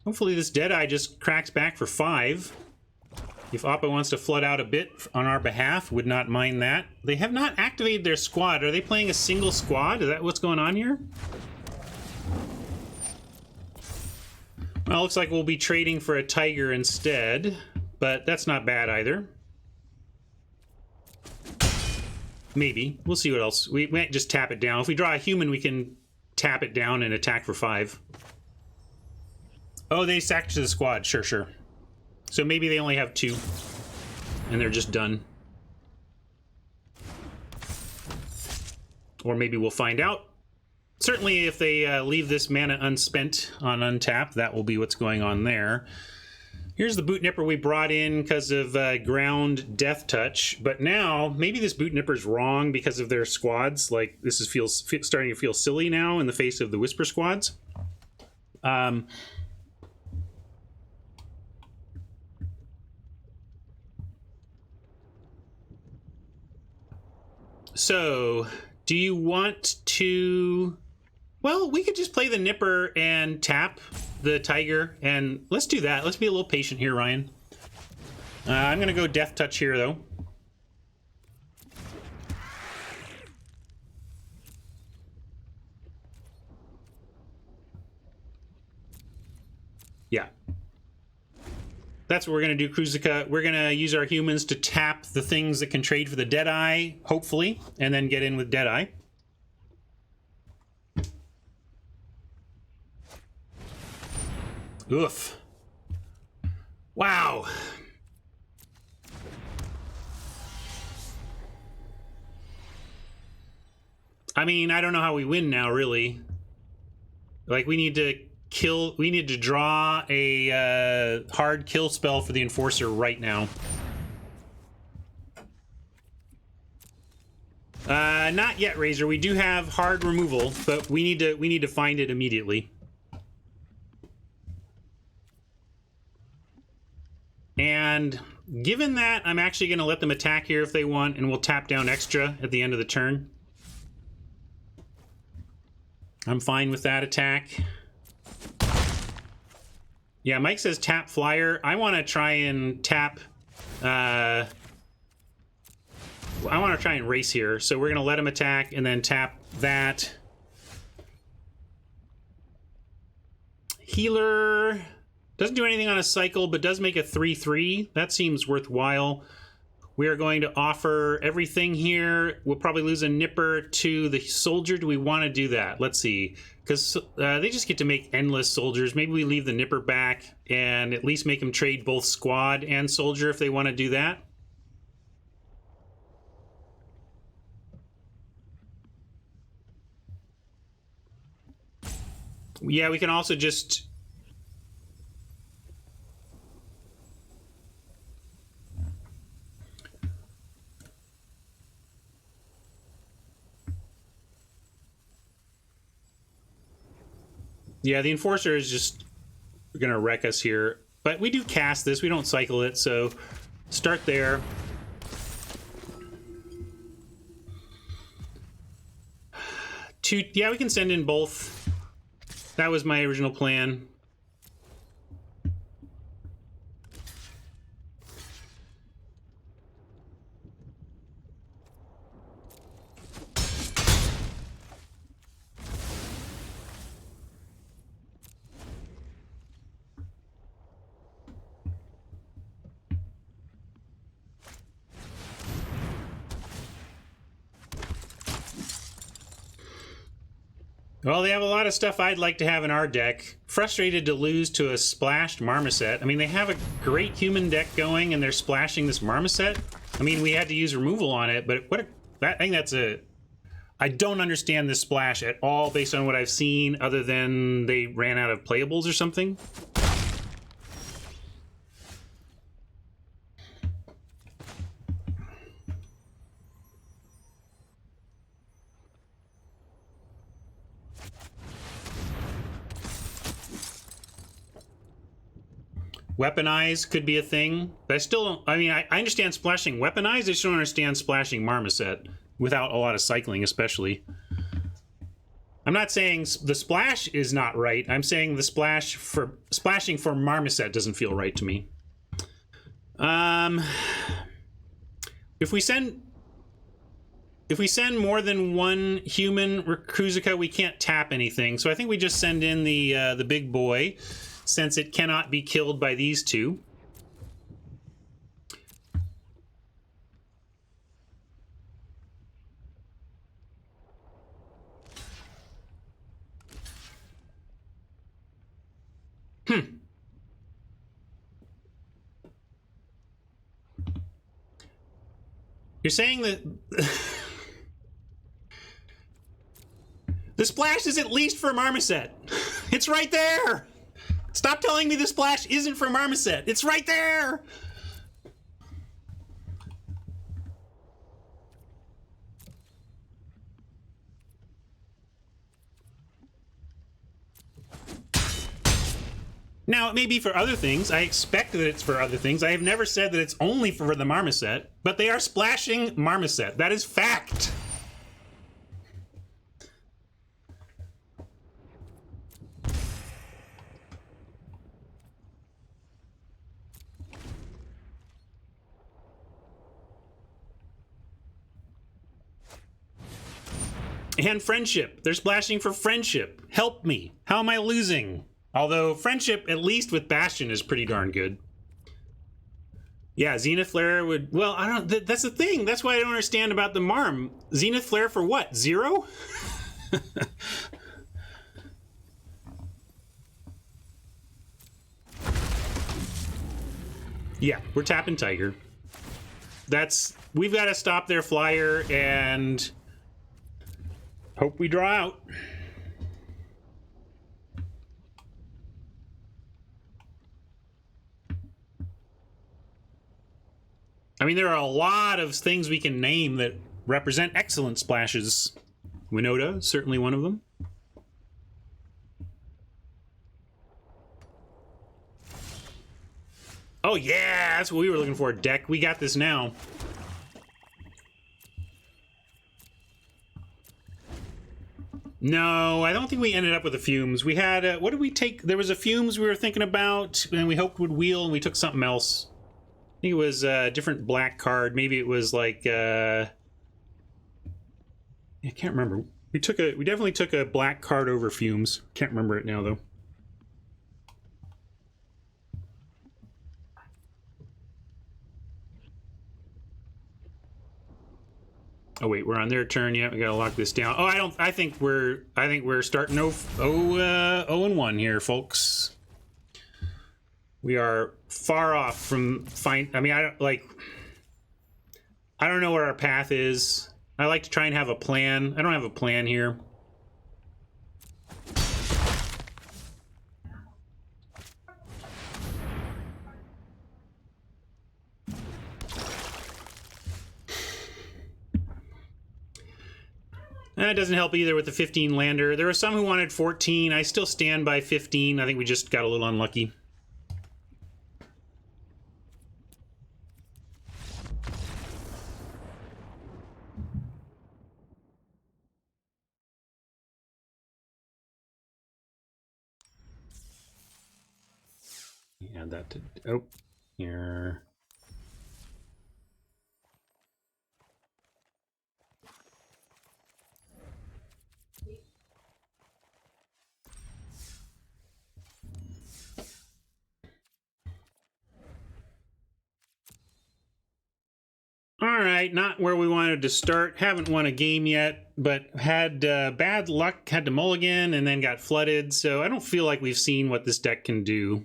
Hopefully this Deadeye just cracks back for 5. If Oppa wants to flood out a bit on our behalf, would not mind that. They have not activated their squad. Are they playing a single squad? Is that what's going on here? Well, looks like we'll be trading for a Tiger instead, but that's not bad either. Maybe. We'll see what else. We might just tap it down. If we draw a human, we can tap it down and attack for 5. Oh, they sacked to the squad. Sure, sure. So maybe they only have 2, and they're just done. Or maybe we'll find out. Certainly, if they leave this mana unspent on untap, that will be what's going on there. Here's the Boot Nipper we brought in because of ground death touch. But now, maybe this Boot Nipper's wrong because of their squads. Like, this is starting to feel silly now in the face of the Whisper squads. So, do you want to... Well, we could just play the Nipper and tap the Tiger, and let's do that. Let's be a little patient here, Ryan. I'm going to go Death Touch here, though. Yeah. That's what we're going to do, Kruzica. We're going to use our humans to tap the things that can trade for the Deadeye, hopefully, and then get in with Deadeye. Oof. Wow. I mean, I don't know how we win now, really. Like, we need to draw a hard kill spell for the Enforcer right now. Not yet, Razor. We do have hard removal, but we need to find it immediately. And given that, I'm actually going to let them attack here if they want, and we'll tap down extra at the end of the turn. I'm fine with that attack. Yeah, Mike says tap Flyer. I want to try and tap I want to try and race here, so we're going to let him attack and then tap that. Healer doesn't do anything on a cycle, but does make a 3/3. That seems worthwhile. We are going to offer everything here. We'll probably lose a nipper to the soldier. Do we want to do that? Let's see. Because they just get to make endless soldiers. Maybe we leave the nipper back and at least make them trade both squad and soldier if they want to do that. Yeah, we can also just... Yeah, the Enforcer is just going to wreck us here. But we do cast this. We don't cycle it, so start there. Yeah, we can send in both. That was my original plan. Well, they have a lot of stuff I'd like to have in our deck. Frustrated to lose to a splashed Marmoset. I mean, they have a great human deck going, and they're splashing this Marmoset. I mean, we had to use removal on it, but I think that's a... I don't understand this splash at all based on what I've seen, other than they ran out of playables or something. Weaponize could be a thing, but I still don't... I mean, I understand splashing Weaponize, I just don't understand splashing Marmoset without a lot of cycling, especially. I'm not saying the splash is not right. I'm saying the splashing for Marmoset doesn't feel right to me. If we send more than one human Rekuzuka, we can't tap anything. So I think we just send in the big boy, since it cannot be killed by these two. You're saying that the splash is at least for Marmoset. It's right there. Stop telling me the splash isn't for Marmoset. It's right there. Now, it may be for other things. I expect that it's for other things. I have never said that it's only for the Marmoset, but they are splashing Marmoset. That is fact. And friendship. They're splashing for friendship. Help me. How am I losing? Although friendship, at least with Bastion, is pretty darn good. Yeah, Zenith Flare would... Well, I don't... That's the thing. That's why I don't understand about the Marm. Zenith Flare for what? 0? Yeah, we're tapping Tiger. That's... We've got to stop their flyer and... hope we draw out. I mean, there are a lot of things we can name that represent excellent splashes. Winota, certainly one of them. Oh yeah, that's what we were looking for, deck. We got this now. No, I don't think we ended up with the fumes. We had, what did we take? There was a fumes we were thinking about, and we hoped would wheel, and we took something else. think it was a different black card. Maybe it was like I can't remember. We definitely took a black card over fumes. Can't remember it now though. Oh wait, we're on their turn. Yeah, we gotta lock this down. Oh, I think we're starting 0-1 here, folks. We are far off from I mean, I don't know what our path is. I like to try and have a plan. I don't have a plan here. That doesn't help either with the 15 lander. There were some who wanted 14. I still stand by 15. I think we just got a little unlucky. Add that to, oh, here. All right, not where we wanted to start. Haven't won a game yet, but had bad luck, had to mulligan, and then got flooded. So I don't feel like we've seen what this deck can do.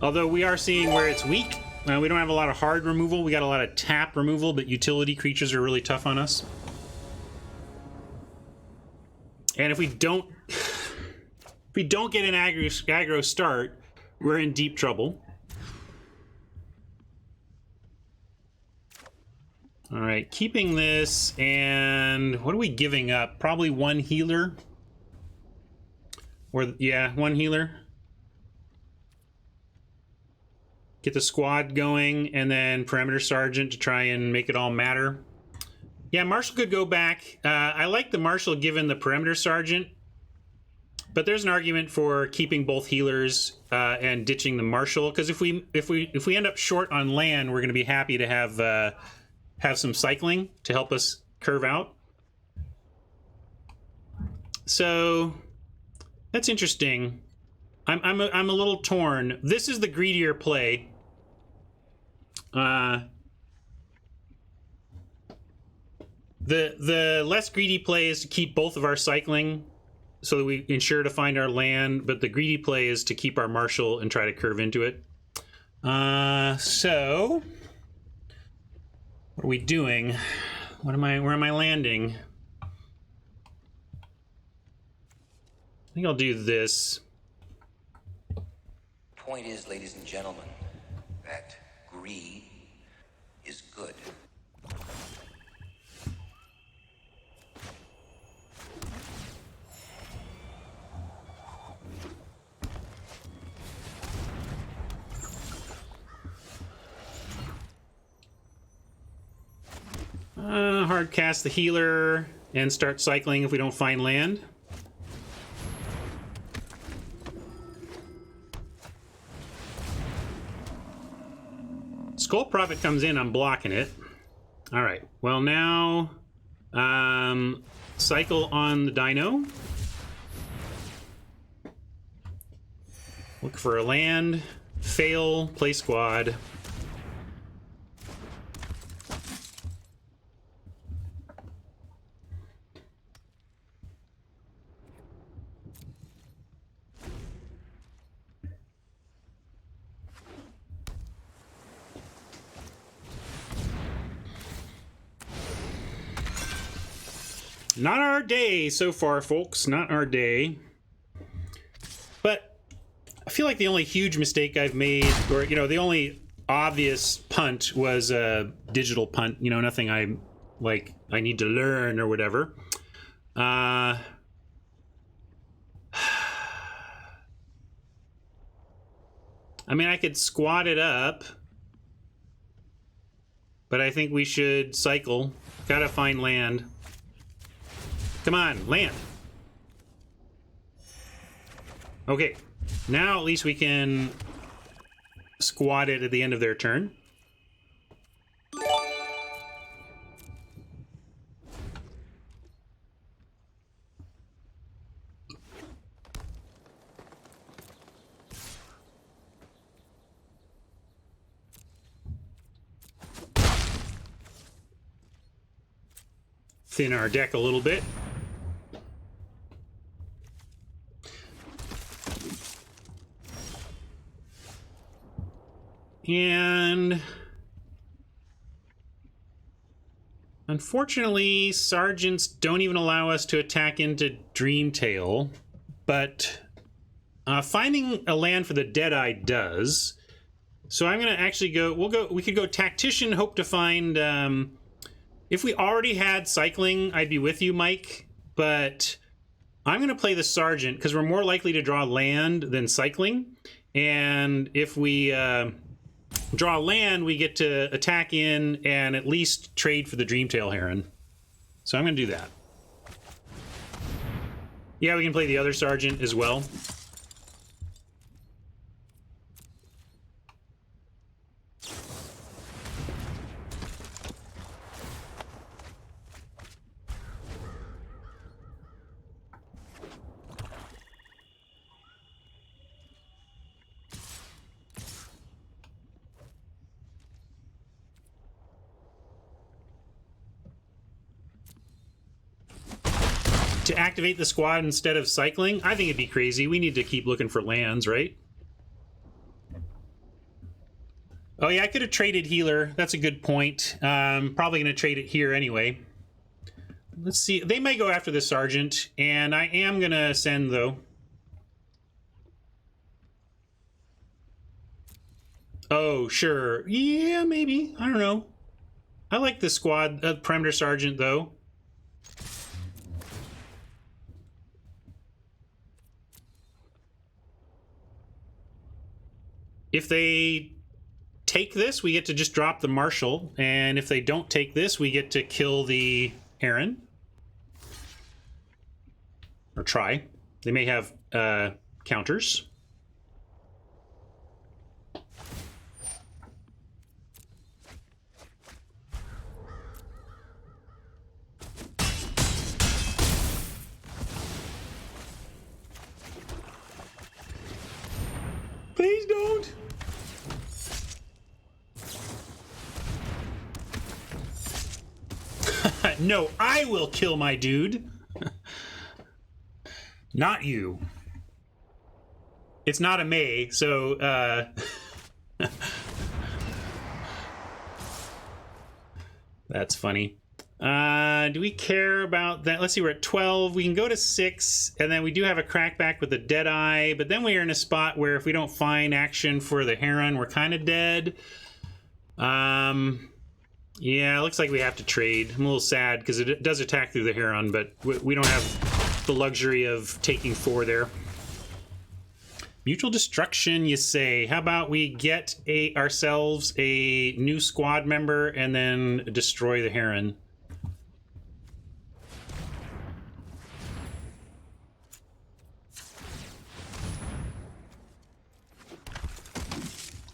Although we are seeing where it's weak. We don't have a lot of hard removal. We got a lot of tap removal, but utility creatures are really tough on us. And if we don't get an aggro start, we're in deep trouble. All right, keeping this, and what are we giving up? Probably one healer. Or, yeah, one healer. Get the squad going, and then Perimeter Sergeant to try and make it all matter. Yeah, Marshal could go back. I like the Marshal given the Perimeter Sergeant, but there's an argument for keeping both healers and ditching the Marshal, because if we end up short on land, we're going to be happy to have some cycling to help us curve out. So that's interesting. I'm a little torn. This is the greedier play. The less greedy play is to keep both of our cycling so that we ensure to find our land, but the greedy play is to keep our Marshal and try to curve into it. So what are we doing? Where am I landing? I think I'll do this. Point is, ladies and gentlemen, that greed is good. Hard cast the healer and start cycling if we don't find land. Skull Prophet comes in, I'm blocking it. All right, well now, cycle on the dino. Look for a land, fail, play squad. Not our day so far, folks. Not our day. But I feel like the only huge mistake I've made, or, you know, the only obvious punt was a digital punt. You know, nothing I need to learn or whatever. I mean, I could squat it up, but I think we should cycle. Gotta find land. Come on, land. Okay, now at least we can squad it at the end of their turn. Thin our deck a little bit. And unfortunately, sergeants don't even allow us to attack into Dreamtail, but finding a land for the Deadeye does. So I'm going to actually go, we could go Tactician, hope to find, if we already had Cycling, I'd be with you, Mike, but I'm going to play the Sergeant because we're more likely to draw land than Cycling, and if we draw land, we get to attack in and at least trade for the Dreamtail Heron. So I'm going to do that. Yeah, we can play the other Sergeant as well. To activate the squad instead of cycling, I think it'd be crazy. We need to keep looking for lands, right? Oh yeah, I could have traded healer. That's a good point. Probably going to trade it here anyway. Let's see. They may go after the sergeant, and I am going to send, though. Oh, sure. Yeah, maybe. I don't know. I like the squad, perimeter sergeant, though. If they take this, we get to just drop the Marshal, and if they don't take this, we get to kill the Heron. Or try. They may have counters. Please don't. No, I will kill my dude. Not you. It's not a May, so that's funny. Do we care about that? Let's see, we're at 12. We can go to 6, and then we do have a crackback with the Deadeye, but then we are in a spot where if we don't find action for the Heron, we're kind of dead. Yeah, it looks like we have to trade. I'm a little sad because it does attack through the Heron, but we don't have the luxury of taking 4 there. Mutual destruction, you say. How about we get ourselves a new squad member and then destroy the Heron?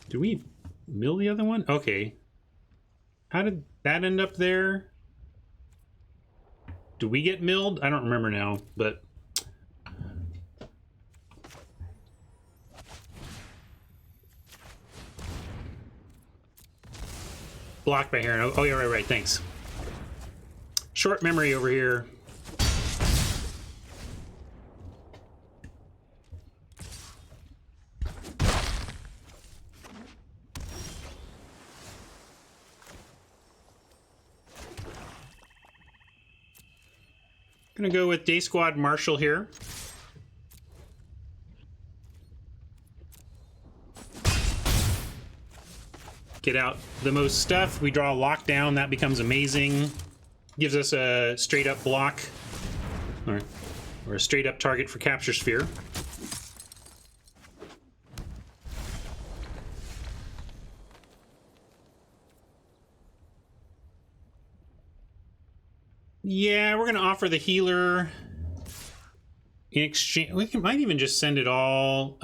Do we mill the other one? Okay. How did that end up there? Do we get milled? I don't remember now, but... Blocked by Heron. Oh, yeah, right, thanks. Short memory over here. Gonna go with Day Squad Marshal here. Get out the most stuff. We draw a lockdown. That becomes amazing. Gives us a straight up block. Or a straight up target for Capture Sphere. Yeah, we're going to offer the healer in exchange. We might even just send it all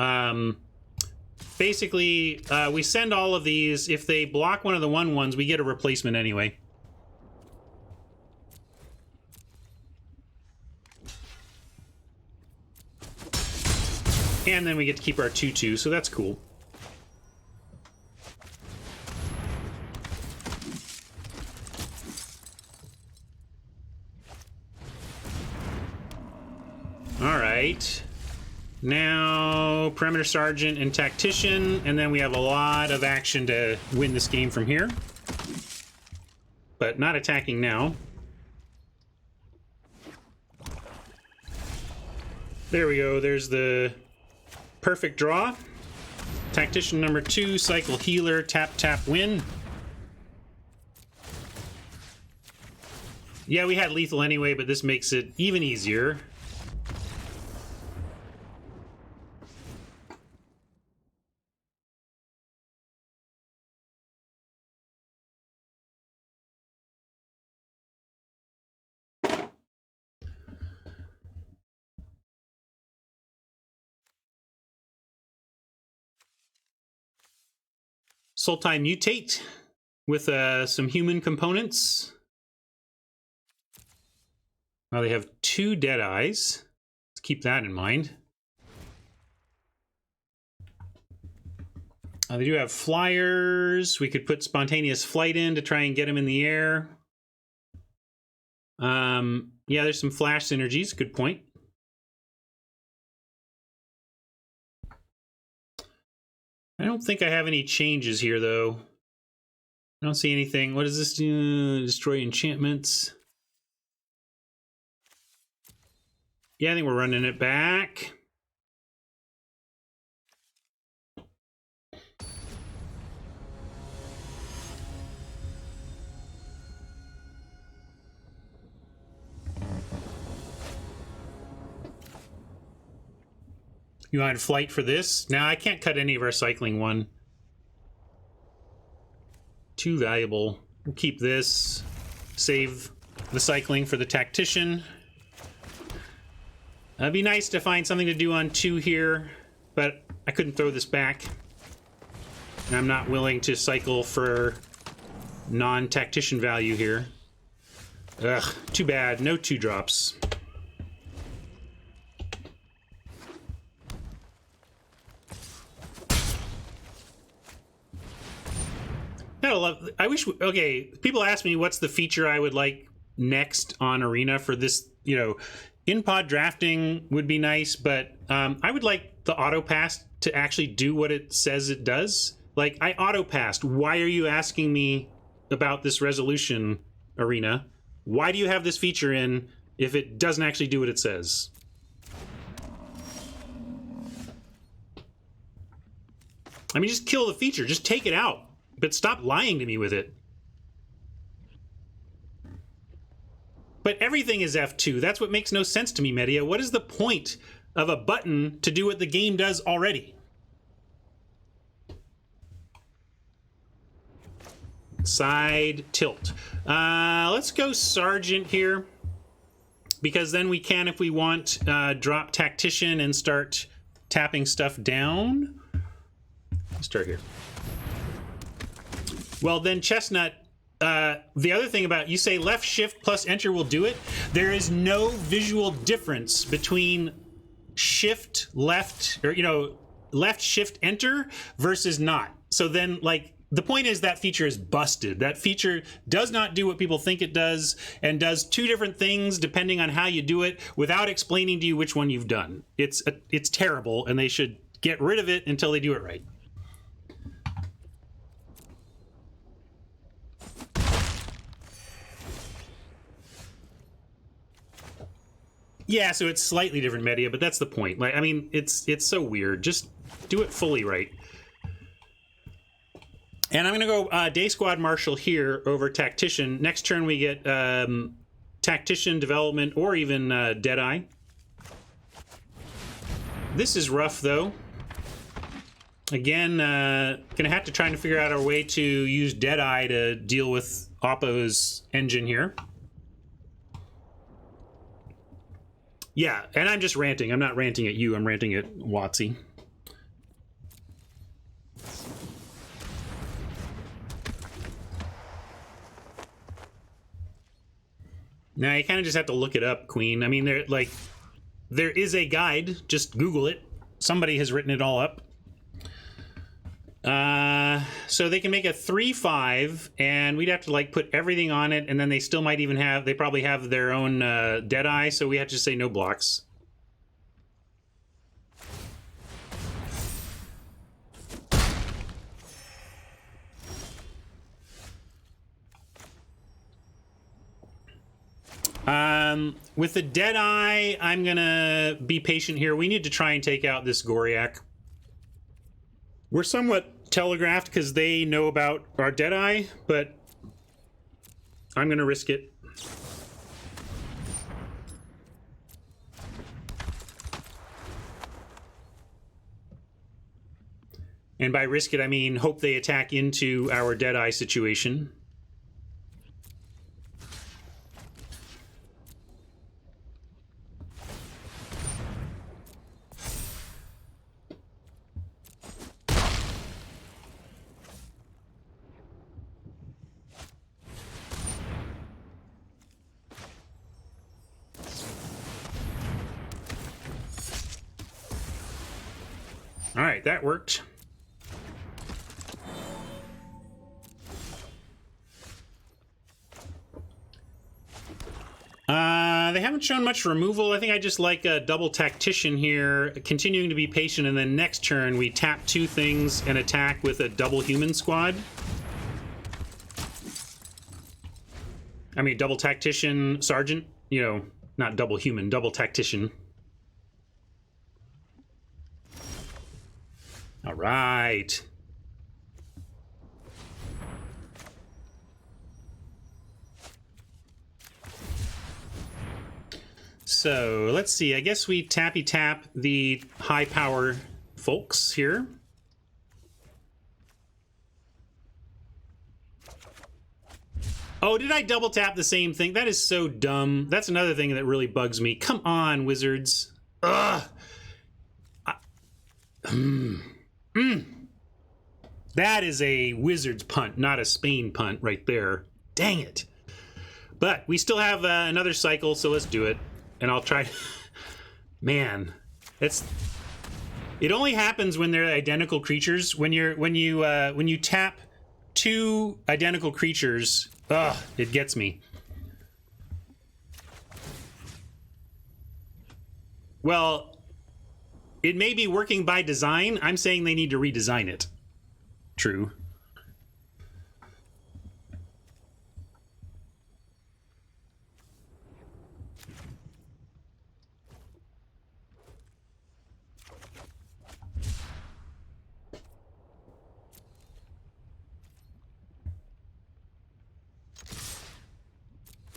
basically, we send all of these. If they block one of the 1/1s, we get a replacement anyway. And then we get to keep our 2/2, so that's cool. All right. Now, Perimeter Sergeant and Tactician, and then we have a lot of action to win this game from here. But not attacking now. There we go, there's the perfect draw. Tactician number 2, Cycle Healer, tap, tap, win. Yeah, we had lethal anyway, but this makes it even easier. Sultai Mutate with some human components. Now they have 2 Deadeyes. Let's keep that in mind. They do have flyers. We could put spontaneous flight in to try and get them in the air. Yeah, there's some flash synergies. Good point. I don't think I have any changes here, though. I don't see anything. What does this do? Destroy enchantments. Yeah, I think we're running it back. You want flight for this? Now I can't cut any of our cycling one. Too valuable. We'll keep this. Save the cycling for the tactician. It'd be nice to find something to do on 2 here, but I couldn't throw this back. And I'm not willing to cycle for non-tactician value here. Ugh, too bad. No 2 drops. I wish, okay, people ask me what's the feature I would like next on Arena for this, you know, in-pod drafting would be nice, but I would like the auto pass to actually do what it says it does. Like, I auto passed. Why are you asking me about this resolution, Arena? Why do you have this feature in if it doesn't actually do what it says? I mean, just kill the feature. Just take it out. But stop lying to me with it. But everything is F2. That's what makes no sense to me, Media. What is the point of a button to do what the game does already? Side tilt. Let's go Sergeant here. Because then we can, if we want, drop Tactician and start tapping stuff down. Let's start here. Well, then Chestnut, the other thing about, you say left shift plus enter will do it. There is no visual difference between shift left, or, you know, left shift enter versus not. So then, like, the point is that feature is busted. That feature does not do what people think it does, and does 2 different things depending on how you do it without explaining to you which one you've done. It's terrible, and they should get rid of it until they do it right. Yeah, so it's slightly different media, but that's the point. Like, I mean, it's so weird. Just do it fully right. And I'm going to go Day Squad Marshal here over Tactician. Next turn we get Tactician, Development, or even Deadeye. This is rough, though. Again, going to have to try and figure out our way to use Deadeye to deal with Oppo's engine here. Yeah, and I'm just ranting. I'm not ranting at you. I'm ranting at Watsy. Now you kind of just have to look it up, Queen. I mean, there is a guide. Just Google it. Somebody has written it all up. So they can make a 3/5, and we'd have to like put everything on it, and then they still might even have. They probably have their own Deadeye, so we have to say no blocks. With the Deadeye, I'm gonna be patient here. We need to try and take out this Goriak. We're somewhat telegraphed because they know about our Deadeye, but I'm gonna risk it. And by risk it, I mean hope they attack into our Deadeye situation. All right, that worked. They haven't shown much removal. I think I just like a double tactician here, continuing to be patient, and then next turn we tap 2 things and attack with a double human squad. I mean, double tactician sergeant, you know, not double human, double tactician. All right. So let's see. I guess we tappy tap the high power folks here. Oh, did I double tap the same thing? That is so dumb. That's another thing that really bugs me. Come on, wizards. Ugh. That is a wizard's punt, not a Spain punt right there. Dang it. But we still have another cycle, so let's do it. And I'll try. Man, it only happens when they're identical creatures. When you tap 2 identical creatures, ugh, it gets me. Well, it may be working by design. I'm saying they need to redesign it. True.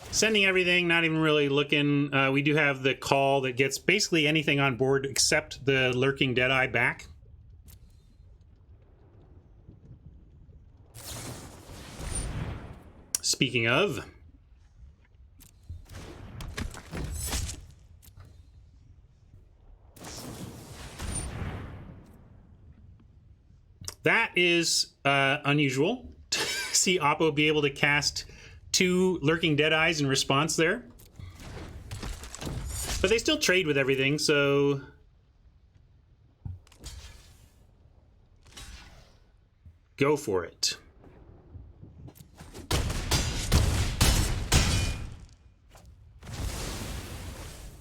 Sending everything, not even really looking. We do have the call that gets basically anything on board except the lurking Deadeye back. Speaking of, that is unusual. See Oppo be able to cast 2 lurking Deadeyes in response there. But they still trade with everything, so go for it.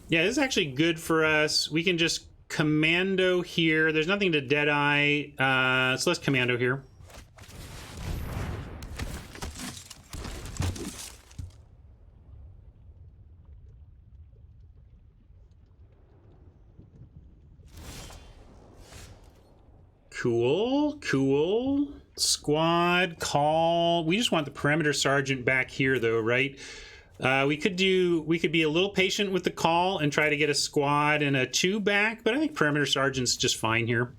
Yeah, this is actually good for us. We can just commando here. There's nothing to Deadeye, so let's commando here. Cool, cool. Squad, call. We just want the perimeter sergeant back here, though, right? We could be a little patient with the call and try to get a squad and a 2 back, but I think perimeter sergeant's just fine here.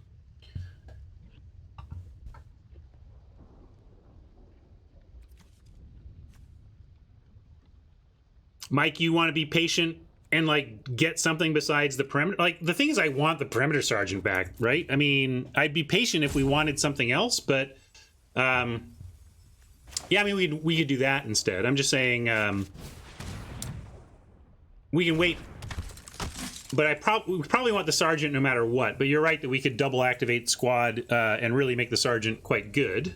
Mike, you want to be patient and like get something besides the perimeter? Like, the thing is, I want the perimeter sergeant back, right? I mean, I'd be patient if we wanted something else, but yeah, I mean, we could do that instead. I'm just saying, we can wait. But we probably want the sergeant no matter what. But you're right that we could double activate squad and really make the sergeant quite good.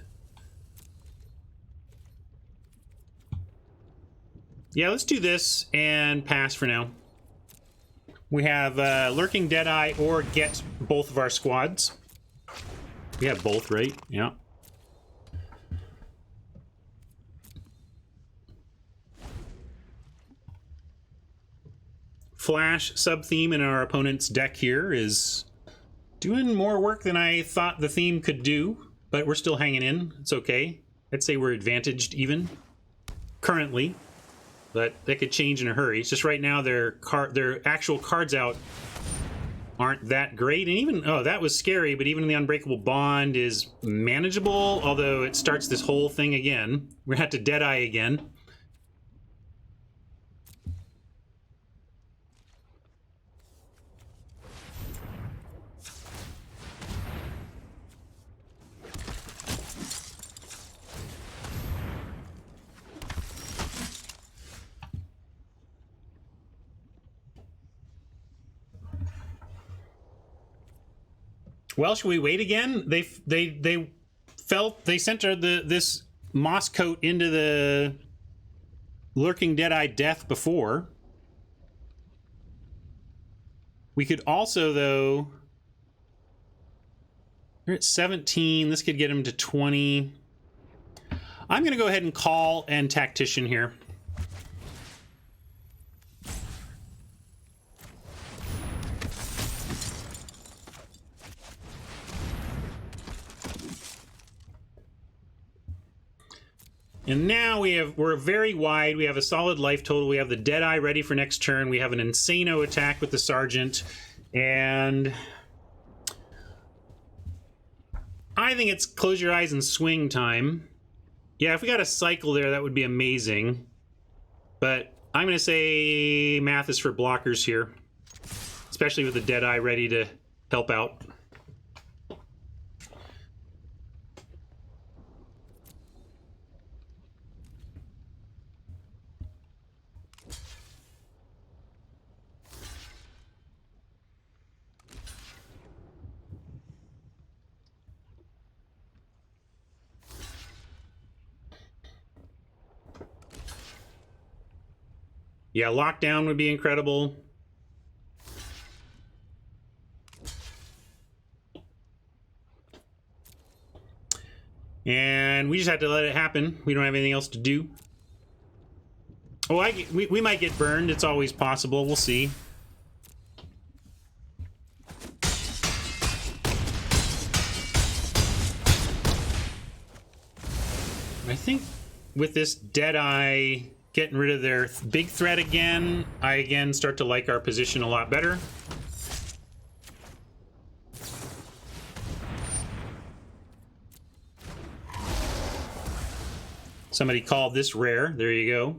Yeah, let's do this and pass for now. We have Lurking Deadeye or get both of our squads. We have both, right? Yeah. Flash sub-theme in our opponent's deck here is doing more work than I thought the theme could do, but we're still hanging in. It's okay. I'd say we're advantaged even currently, but that could change in a hurry. It's just right now their actual cards out aren't that great, and even that was scary. But even the Unbreakable Bond is manageable, although it starts this whole thing again. We're gonna have to Deadeye again. Well, should we wait again? They sent this moss coat into the Lurking Deadeye death before. We could also, though, they're at 17. This could get him to 20. I'm going to go ahead and call and Tactician here. And now we're very wide. We have a solid life total. We have the Deadeye ready for next turn. We have an Insano attack with the Sergeant. And I think it's close your eyes and swing time. Yeah, if we got a cycle there, that would be amazing. But I'm going to say math is for blockers here. Especially with the Deadeye ready to help out. Yeah, lockdown would be incredible. And we just have to let it happen. We don't have anything else to do. Oh, we might get burned. It's always possible. We'll see. I think with this Deadeye getting rid of their big threat again, I again start to like our position a lot better. Somebody called this rare. There you go.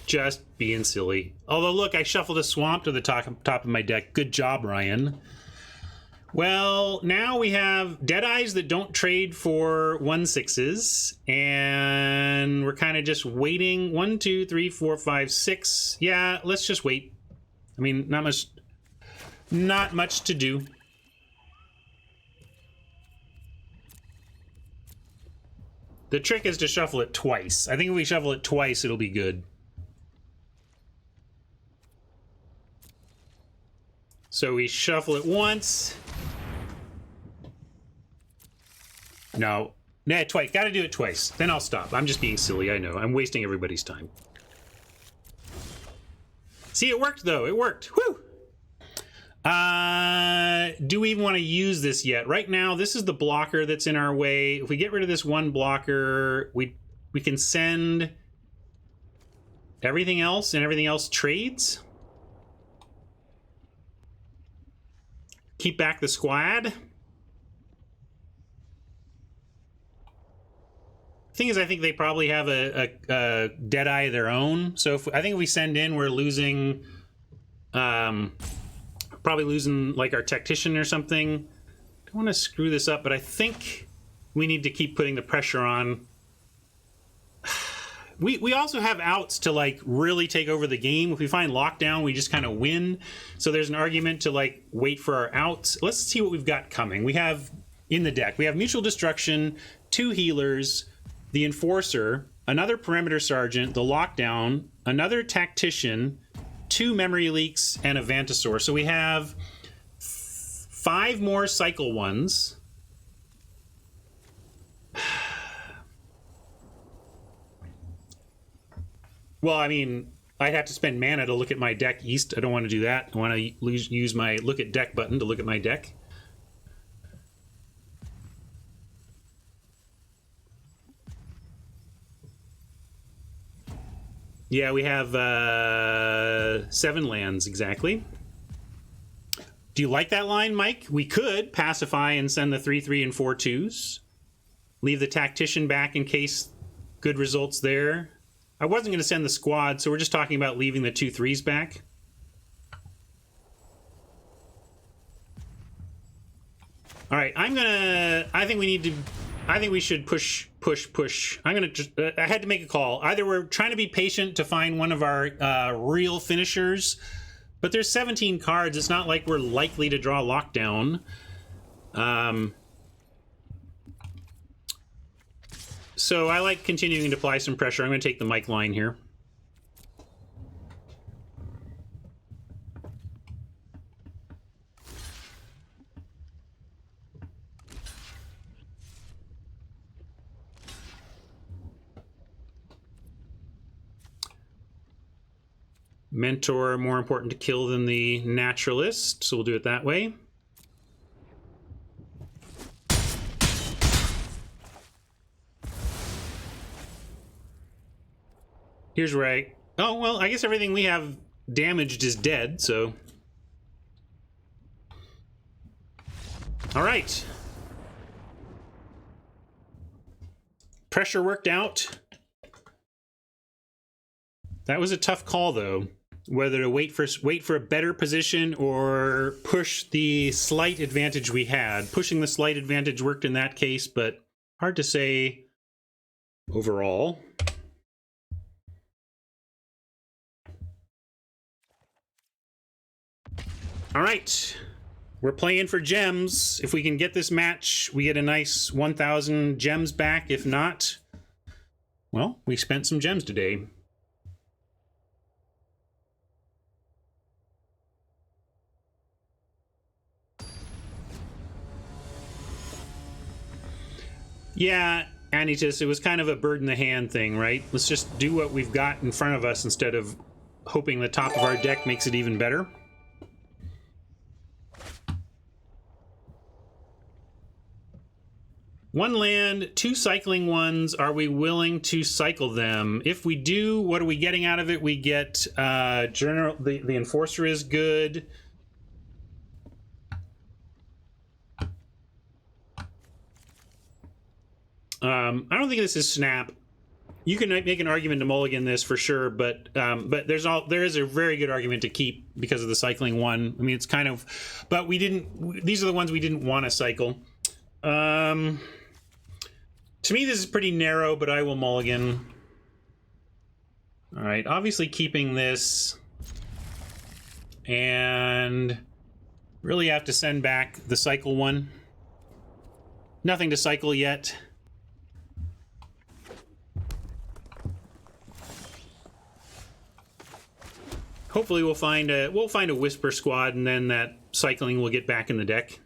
Just being silly. Although, look, I shuffled a swamp to the top of my deck. Good job, Ryan. Well, now we have Deadeyes that don't trade for 1/6s, and we're kind of just waiting. 1, 2, 3, 4, 5, 6. Yeah, let's just wait. I mean, not much to do. The trick is to shuffle it twice. I think if we shuffle it twice, it'll be good. So we shuffle it once. No, twice. Got to do it twice. Then I'll stop. I'm just being silly. I know. I'm wasting everybody's time. See, it worked, though. It worked. Woo! Do we even want to use this yet? Right now, this is the blocker that's in our way. If we get rid of this one blocker, we can send everything else, and everything else trades. Keep back the squad. I thing is, I think they probably have a dead eye of their own. So I think if we send in, we're losing, probably losing like our tactician or something. I don't want to screw this up, but I think we need to keep putting the pressure on. We also have outs to like really take over the game. If we find lockdown, we just kind of win. So there's an argument to like wait for our outs. Let's see what we've got coming. We have in the deck, we have Mutual Destruction, 2 healers, the Enforcer, another Perimeter Sergeant, the Lockdown, another Tactician, 2 Memory Leaks, and a Vantasaur. So we have 5 more cycle ones. Well, I mean, I'd have to spend mana to look at my deck east. I don't want to do that. I want to use my look at deck button to look at my deck. Yeah, we have 7 lands, exactly. Do you like that line, Mike? We could pacify and send the 3/3 and 4/2s. Leave the Tactician back in case good results there. I wasn't going to send the squad, so we're just talking about leaving the 2/3s back. All right, I think we should push. I had to make a call. Either we're trying to be patient to find one of our real finishers, but there's 17 cards. It's not like we're likely to draw lockdown. So I like continuing to apply some pressure. I'm going to take the Mike line here. Mentor, more important to kill than the Naturalist, so we'll do it that way. Here's where oh, well, I guess everything we have damaged is dead, so... All right. Pressure worked out. That was a tough call, though. Whether to wait for a better position or push the slight advantage we had. Pushing the slight advantage worked in that case, but hard to say overall. All right, we're playing for gems. If we can get this match, we get a nice 1,000 gems back. If not, well, we spent some gems today. Yeah, Anitus, it was kind of a bird in the hand thing, right? Let's just do what we've got in front of us instead of hoping the top of our deck makes it even better. One land, 2 cycling ones. Are we willing to cycle them? If we do, what are we getting out of it? We get the Enforcer is good. I don't think this is Snap. You can make an argument to mulligan this for sure, but there is a very good argument to keep because of the cycling one. I mean, it's kind of, but we didn't. These are the ones we didn't want to cycle. To me, this is pretty narrow, but I will mulligan. All right, obviously keeping this, and really have to send back the cycle one. Nothing to cycle yet. Hopefully we'll find a Whisper squad, and then that cycling will get back in the deck.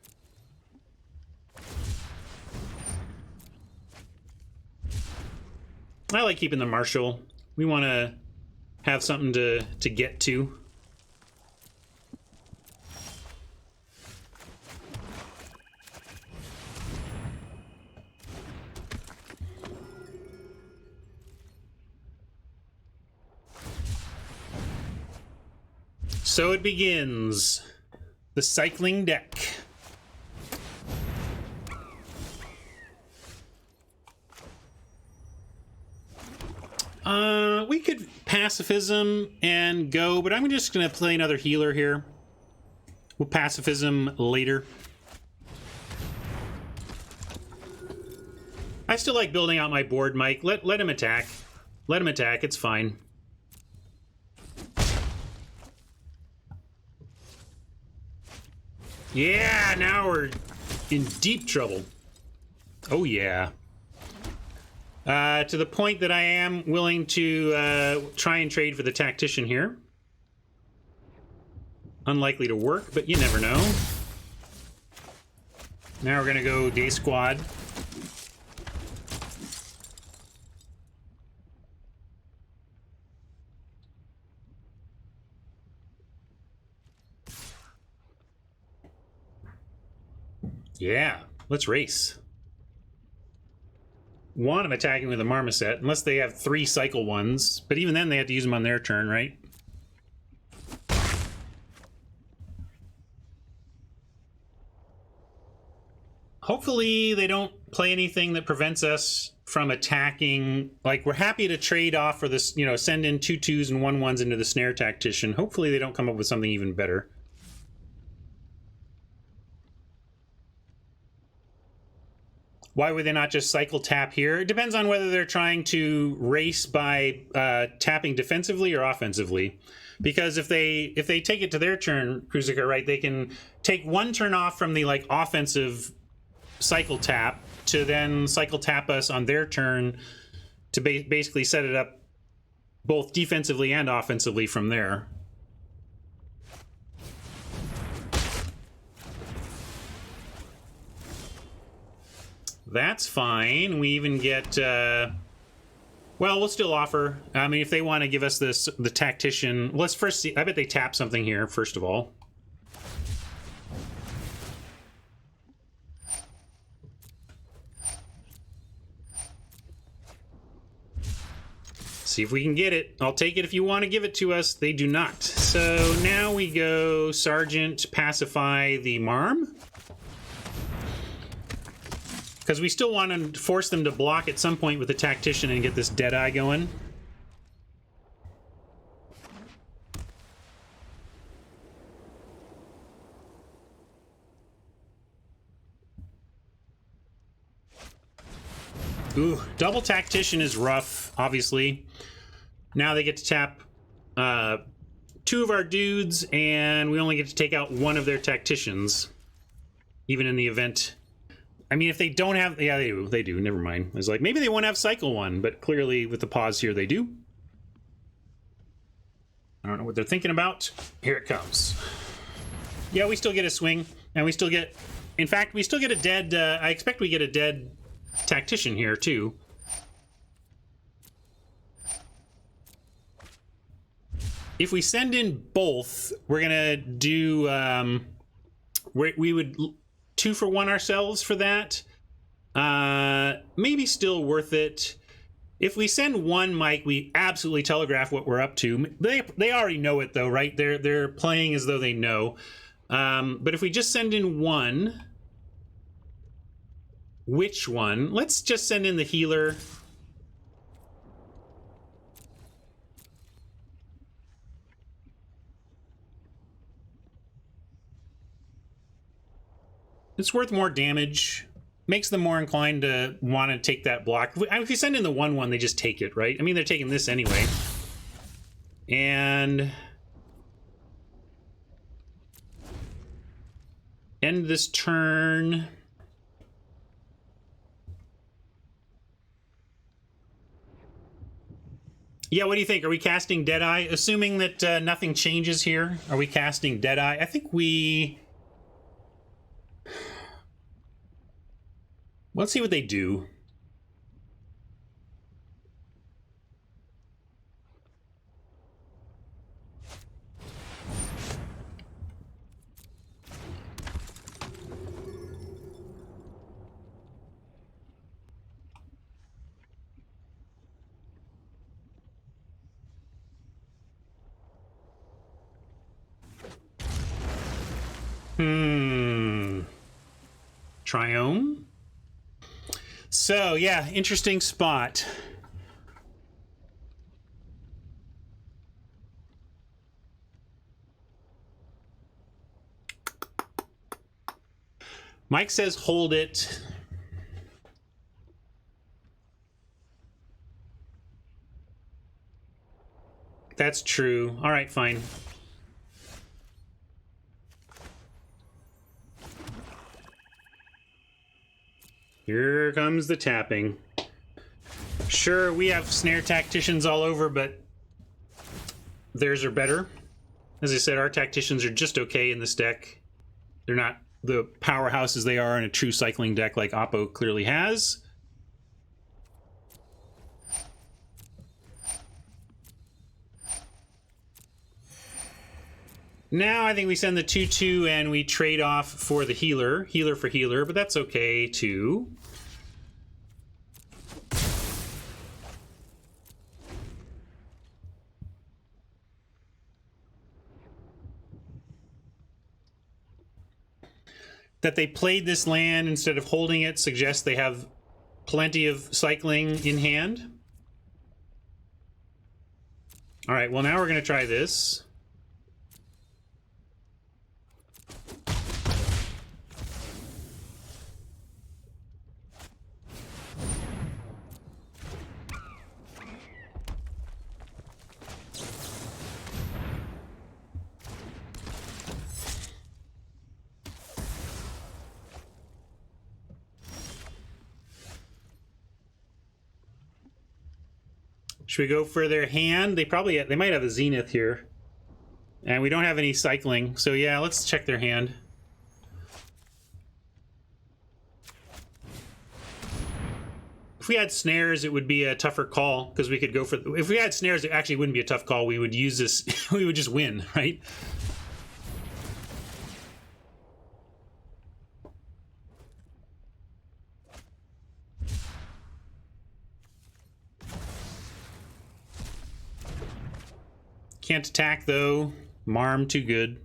I like keeping the Marshal. We want to have something to get to. So it begins. The cycling deck. We could pacifism and go, but I'm just going to play another healer here. We'll pacifism later. I still like building out my board, Mike. Let him attack. Let him attack. It's fine. Yeah, now we're in deep trouble. Oh, yeah. To the point that I am willing to try and trade for the tactician here. Unlikely to work, but you never know. Now we're going to go day squad. Yeah, let's race. One, I'm attacking with a marmoset, unless they have 3 cycle ones. But even then, they have to use them on their turn, right? Hopefully, they don't play anything that prevents us from attacking. Like, we're happy to trade off for this, you know, send in 2 2s and 1 1s into the snare tactician. Hopefully, they don't come up with something even better. Why would they not just cycle tap here? It depends on whether they're trying to race by tapping defensively or offensively. Because if they take it to their turn, Kruziker, right, they can take 1 turn off from the like offensive cycle tap to then cycle tap us on their turn to basically set it up both defensively and offensively from there. That's fine. We even get, well, we'll still offer. I mean, if they want to give us this, the tactician, let's first see. I bet they tap something here, first of all. See if we can get it. I'll take it if you want to give it to us. They do not. So now we go Sergeant, pacify the Marm. Because we still want to force them to block at some point with the tactician and get this Deadeye going. Ooh, double tactician is rough, obviously. Now they get to tap 2 of our dudes, and we only get to take out 1 of their tacticians, even in the event. I mean, if they don't have... Yeah, they do. They do. Never mind. I was like, maybe they won't have cycle 1, but clearly with the pause here, they do. I don't know what they're thinking about. Here it comes. Yeah, we still get a swing, and we still get... In fact, we still get a dead... I expect we get a dead tactician here, too. If we send in both, we're going to do... we would... 2 for 1 ourselves for that. Maybe still worth it. If we send 1, Mike, we absolutely telegraph what we're up to. They already know it though, right? They're playing as though they know. But if we just send in 1, which one? Let's just send in the healer. It's worth more damage. Makes them more inclined to want to take that block. If you send in the 1/1, they just take it, right? I mean, they're taking this anyway. And... end this turn. Yeah, what do you think? Are we casting Deadeye? Assuming that nothing changes here, are we casting Deadeye? I think we... Let's see what they do. Triome? So, yeah, interesting spot. Mike says hold it. That's true. All right, fine. Here comes the tapping. Sure, we have snare tacticians all over, but theirs are better. As I said, our tacticians are just okay in this deck. They're not the powerhouses they are in a true cycling deck like Oppo clearly has. Now I think we send the 2/2 and we trade off for the healer. Healer for healer, but that's okay too. That they played this land instead of holding it suggests they have plenty of cycling in hand. All right, well now we're going to try this. Should we go for their hand? They might have a Zenith here. And we don't have any cycling. So yeah, let's check their hand. If we had snares, it would be a tougher call because we could go for... If we had snares, it actually wouldn't be a tough call. We would use this... we would just win, right? Can't attack, though. Marm, too good.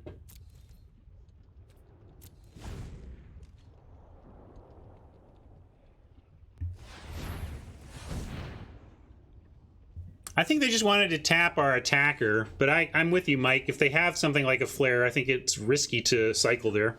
I think they just wanted to tap our attacker, but I'm with you, Mike. If they have something like a flare, I think it's risky to cycle there.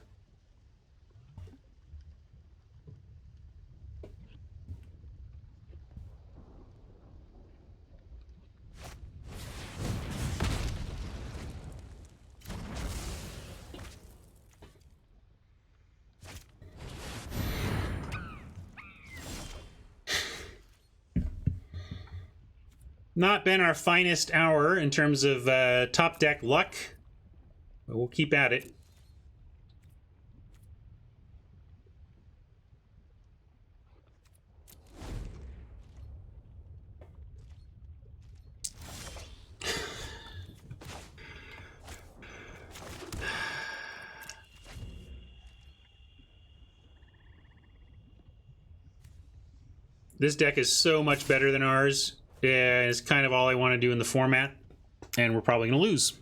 Not been our finest hour in terms of top deck luck, but we'll keep at it. This deck is so much better than ours. Yeah, it's kind of all I want to do in the format, and we're probably going to lose.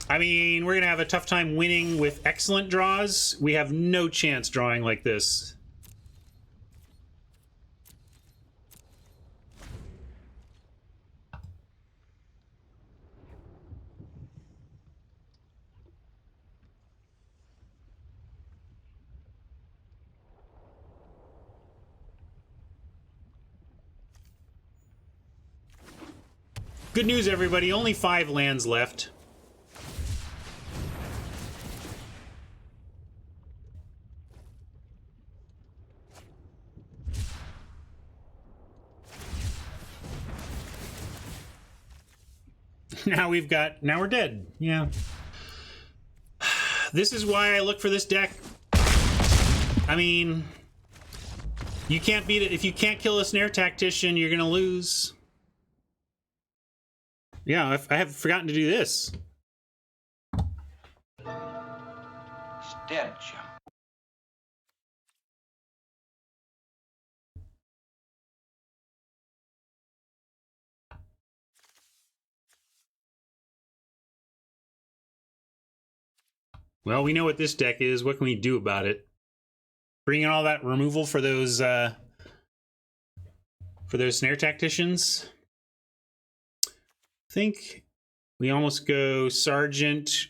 I mean, we're going to have a tough time winning with excellent draws. We have no chance drawing like this. Good news, everybody. Only 5 lands left. Now we're dead. Yeah. This is why I look for this deck. I mean, you can't beat it. If you can't kill a snare tactician, you're going to lose. Yeah, I have forgotten to do this. Stench. Well, we know what this deck is. What can we do about it? Bring in all that removal for those snare tacticians. I think we almost go Sergeant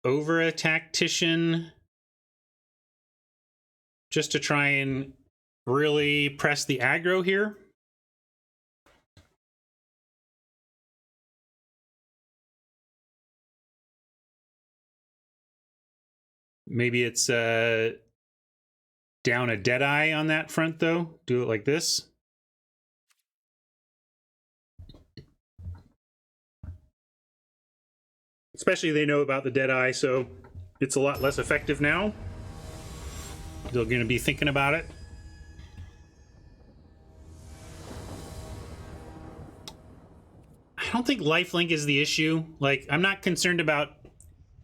over a tactician. just to try and really press the aggro here. Maybe it's down a Deadeye on that front, though. Do it like this. Especially they know about the Deadeye, so it's a lot less effective now. They're going to be thinking about it. I don't think lifelink is the issue. Like, I'm not concerned about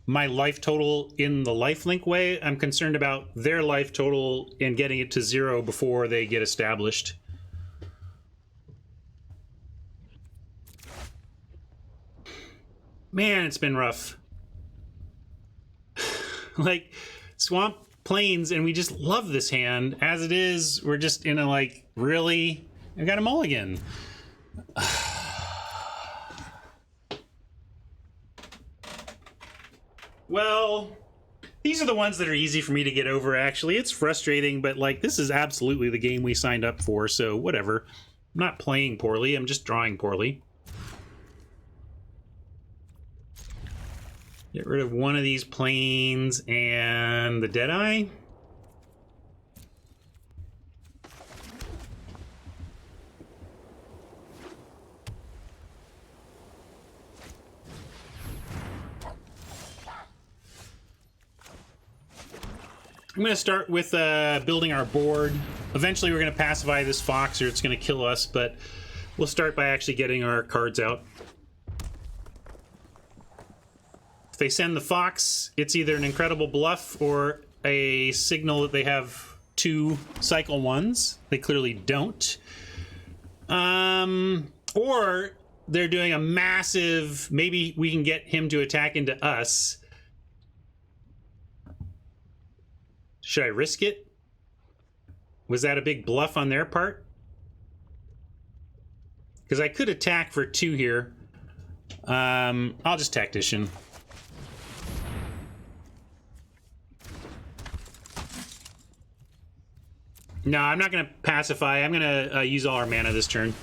my life total in the lifelink way. I'm concerned about their life total and getting it to 0 before they get established. Man, it's been rough. Like, Swamp Plains, and we just love this hand. As it is, we're just in a, like, really? I got a mulligan. Well, these are the ones that are easy for me to get over, actually. It's frustrating, but, like, this is absolutely the game we signed up for, so whatever. I'm not playing poorly, I'm just drawing poorly. Get rid of one of these planes and the Deadeye. I'm going to start with building our board. Eventually we're going to pacify this fox or it's going to kill us, but we'll start by actually getting our cards out. If they send the fox, it's either an incredible bluff or a signal that they have 2 cycle 1s. They clearly don't. Or they're doing a massive, maybe we can get him to attack into us. Should I risk it? Was that a big bluff on their part? Because I could attack for 2 here. I'll just tactician. No, I'm not going to pacify. I'm going to use all our mana this turn.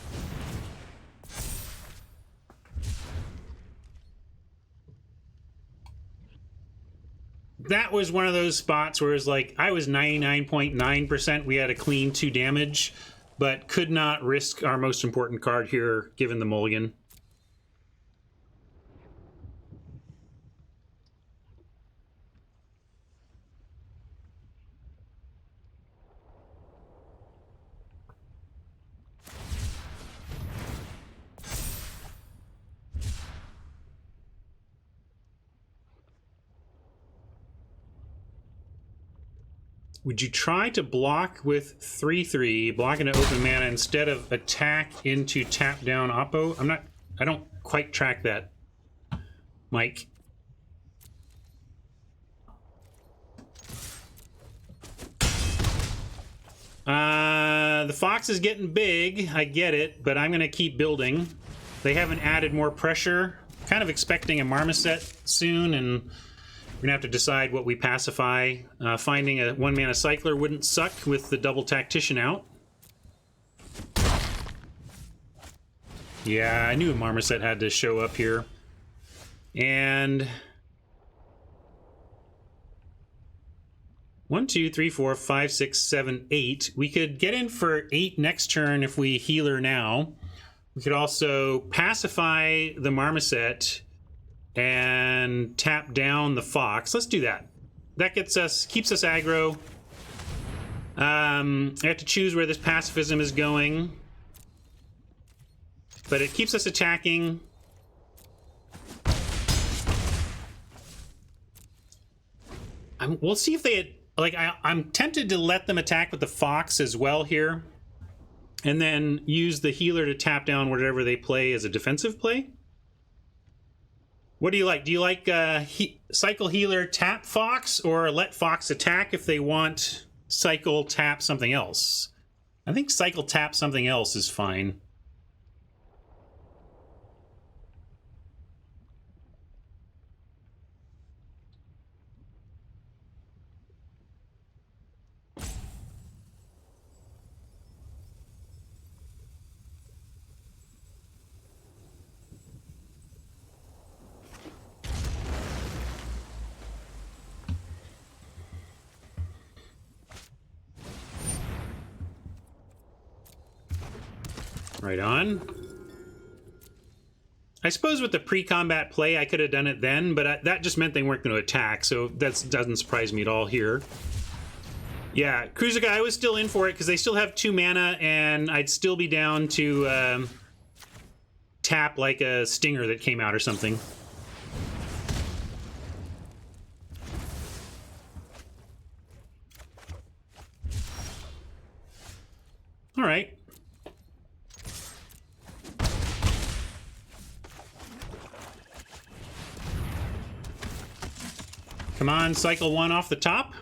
That was one of those spots where it's like, I was 99.9%. We had a clean 2 damage, but could not risk our most important card here, given the mulligan. Would you try to block with 3/3, blocking to open mana instead of attack into tap down Oppo? I don't quite track that, Mike. The fox is getting big, I get it, but I'm gonna keep building. They haven't added more pressure. Kind of expecting a Marmoset soon, and we're gonna have to decide what we pacify. Finding a 1-mana cycler wouldn't suck with the double tactician out. Yeah, I knew a Marmoset had to show up here. And 1, 2, 3, 4, 5, 6, 7, 8. We could get in for 8 next turn if we healer now. We could also pacify the Marmoset and tap down the fox. Let's do that. That keeps us aggro. I have to choose where this pacifism is going, but it keeps us attacking. We'll see if they like. I'm tempted to let them attack with the fox as well here, and then use the healer to tap down whatever they play as a defensive play. What do you like? Do you like cycle healer tap fox, or let fox attack if they want cycle tap something else? I think cycle tap something else is fine. Right on. I suppose with the pre-combat play, I could have done it then, but that just meant they weren't going to attack, so that doesn't surprise me at all here. Yeah, Kruziga, I was still in for it because they still have 2 mana, and I'd still be down to tap like a stinger that came out or something. All right. Come on, cycle 1 off the top.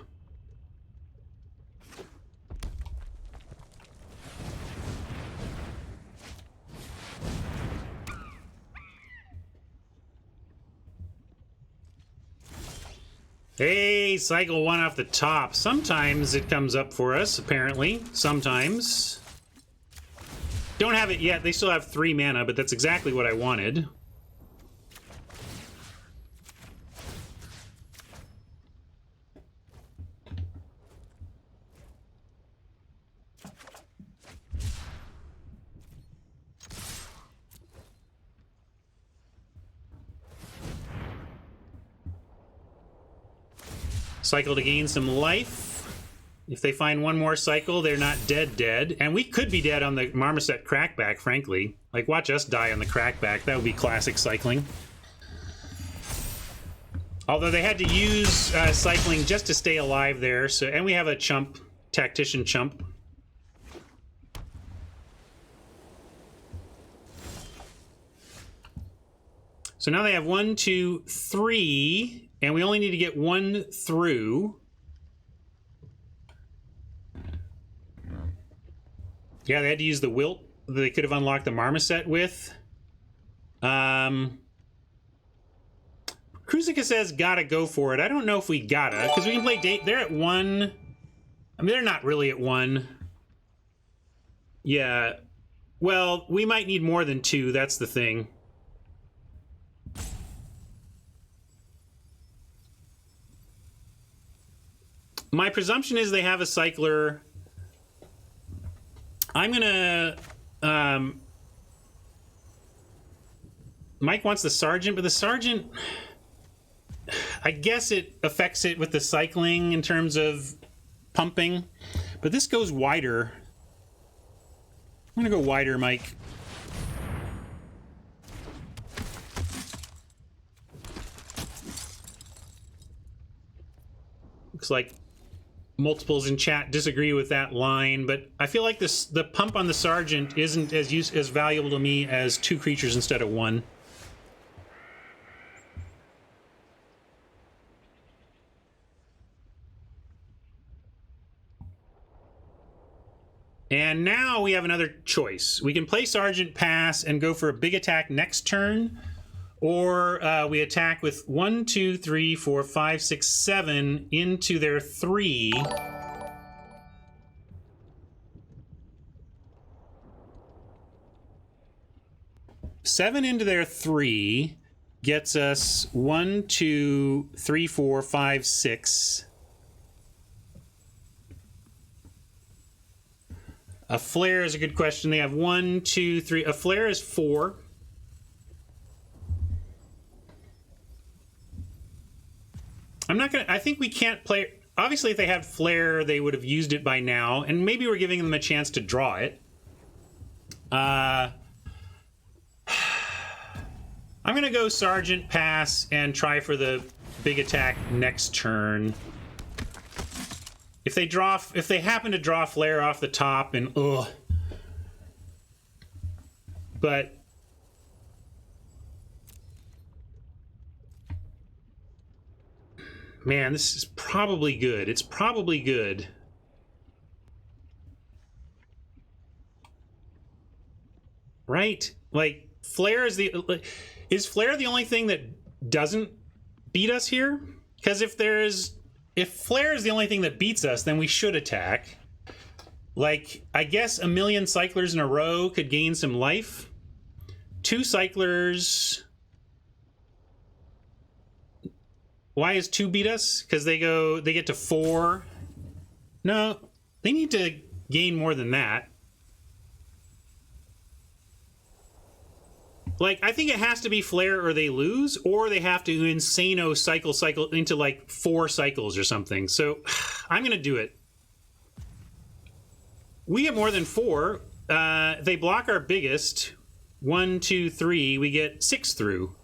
Hey, cycle 1 off the top. Sometimes it comes up for us, apparently. Sometimes. Don't have it yet. They still have 3 mana, but that's exactly what I wanted. Cycle to gain some life. If they find one more cycle, they're not dead. And we could be dead on the Marmoset crackback, frankly. Like, watch us die on the crackback. That would be classic cycling. Although they had to use cycling just to stay alive there. So, and we have a chump, tactician chump. So now they have 1, 2, 3, and we only need to get 1 through. Yeah, they had to use the wilt that they could have unlocked the Marmoset with. Kruziga says gotta go for it. I don't know if we gotta, because we can play date. They're at 1. I mean, they're not really at 1. Yeah. Well, we might need more than 2. That's the thing. My presumption is they have a cycler. I'm gonna... Mike wants the Sergeant, but the Sergeant... I guess it affects it with the cycling in terms of pumping. But this goes wider. I'm gonna go wider, Mike. Looks like multiples in chat disagree with that line, but I feel like the pump on the Sergeant isn't as valuable to me as 2 creatures instead of 1. And now we have another choice. We can play Sergeant pass and go for a big attack next turn, or we attack with 1, 2, 3, 4, 5, 6, 7 into their 3. Seven into their 3 gets us 1, 2, 3, 4, 5, 6. A flare is a good question. They have 1, 2, 3. A flare is 4. I'm not gonna. I think we can't play. Obviously, if they had flare, they would have used it by now, and maybe we're giving them a chance to draw it. I'm gonna go Sergeant pass and try for the big attack next turn. If they happen to draw flare off the top, and but. Man, this is probably good. It's probably good. Right? Like, flare is is flare the only thing that doesn't beat us here? Because if flare is the only thing that beats us, then we should attack. Like, I guess a million cyclers in a row could gain some life. 2 cyclers. Why is 2 beat us? Because they get to 4. No, they need to gain more than that. Like, I think it has to be flare or they lose, or they have to insano cycle into like 4 cycles or something. So I'm going to do it. We get more than 4. They block our biggest. 1, 2, 3. We get 6 through.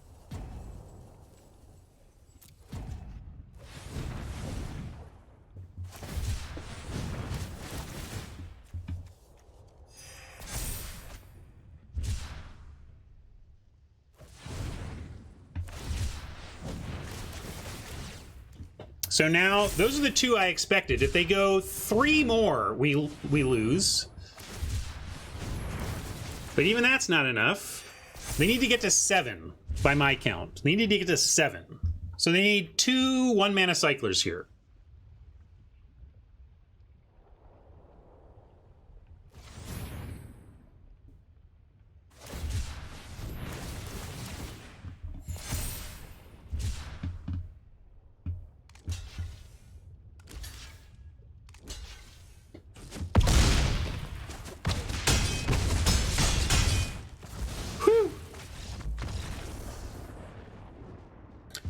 So now, those are the 2 I expected. If they go 3 more, we lose. But even that's not enough. They need to get to 7, by my count. They need to get to 7. So they need 2 1-mana cyclers here.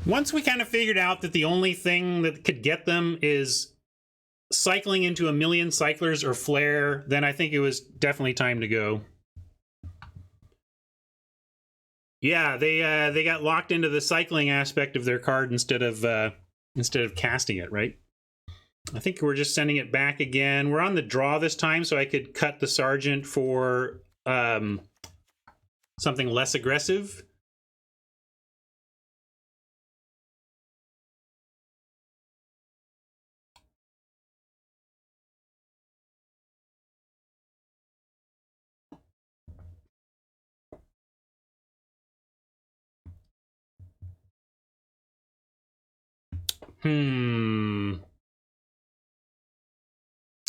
Once we kind of figured out that the only thing that could get them is cycling into a million cyclers or flare, then I think it was definitely time to go. Yeah, they got locked into the cycling aspect of their card instead of casting it, right? I think we're just sending it back again. We're on the draw this time, so I could cut the Sergeant for something less aggressive.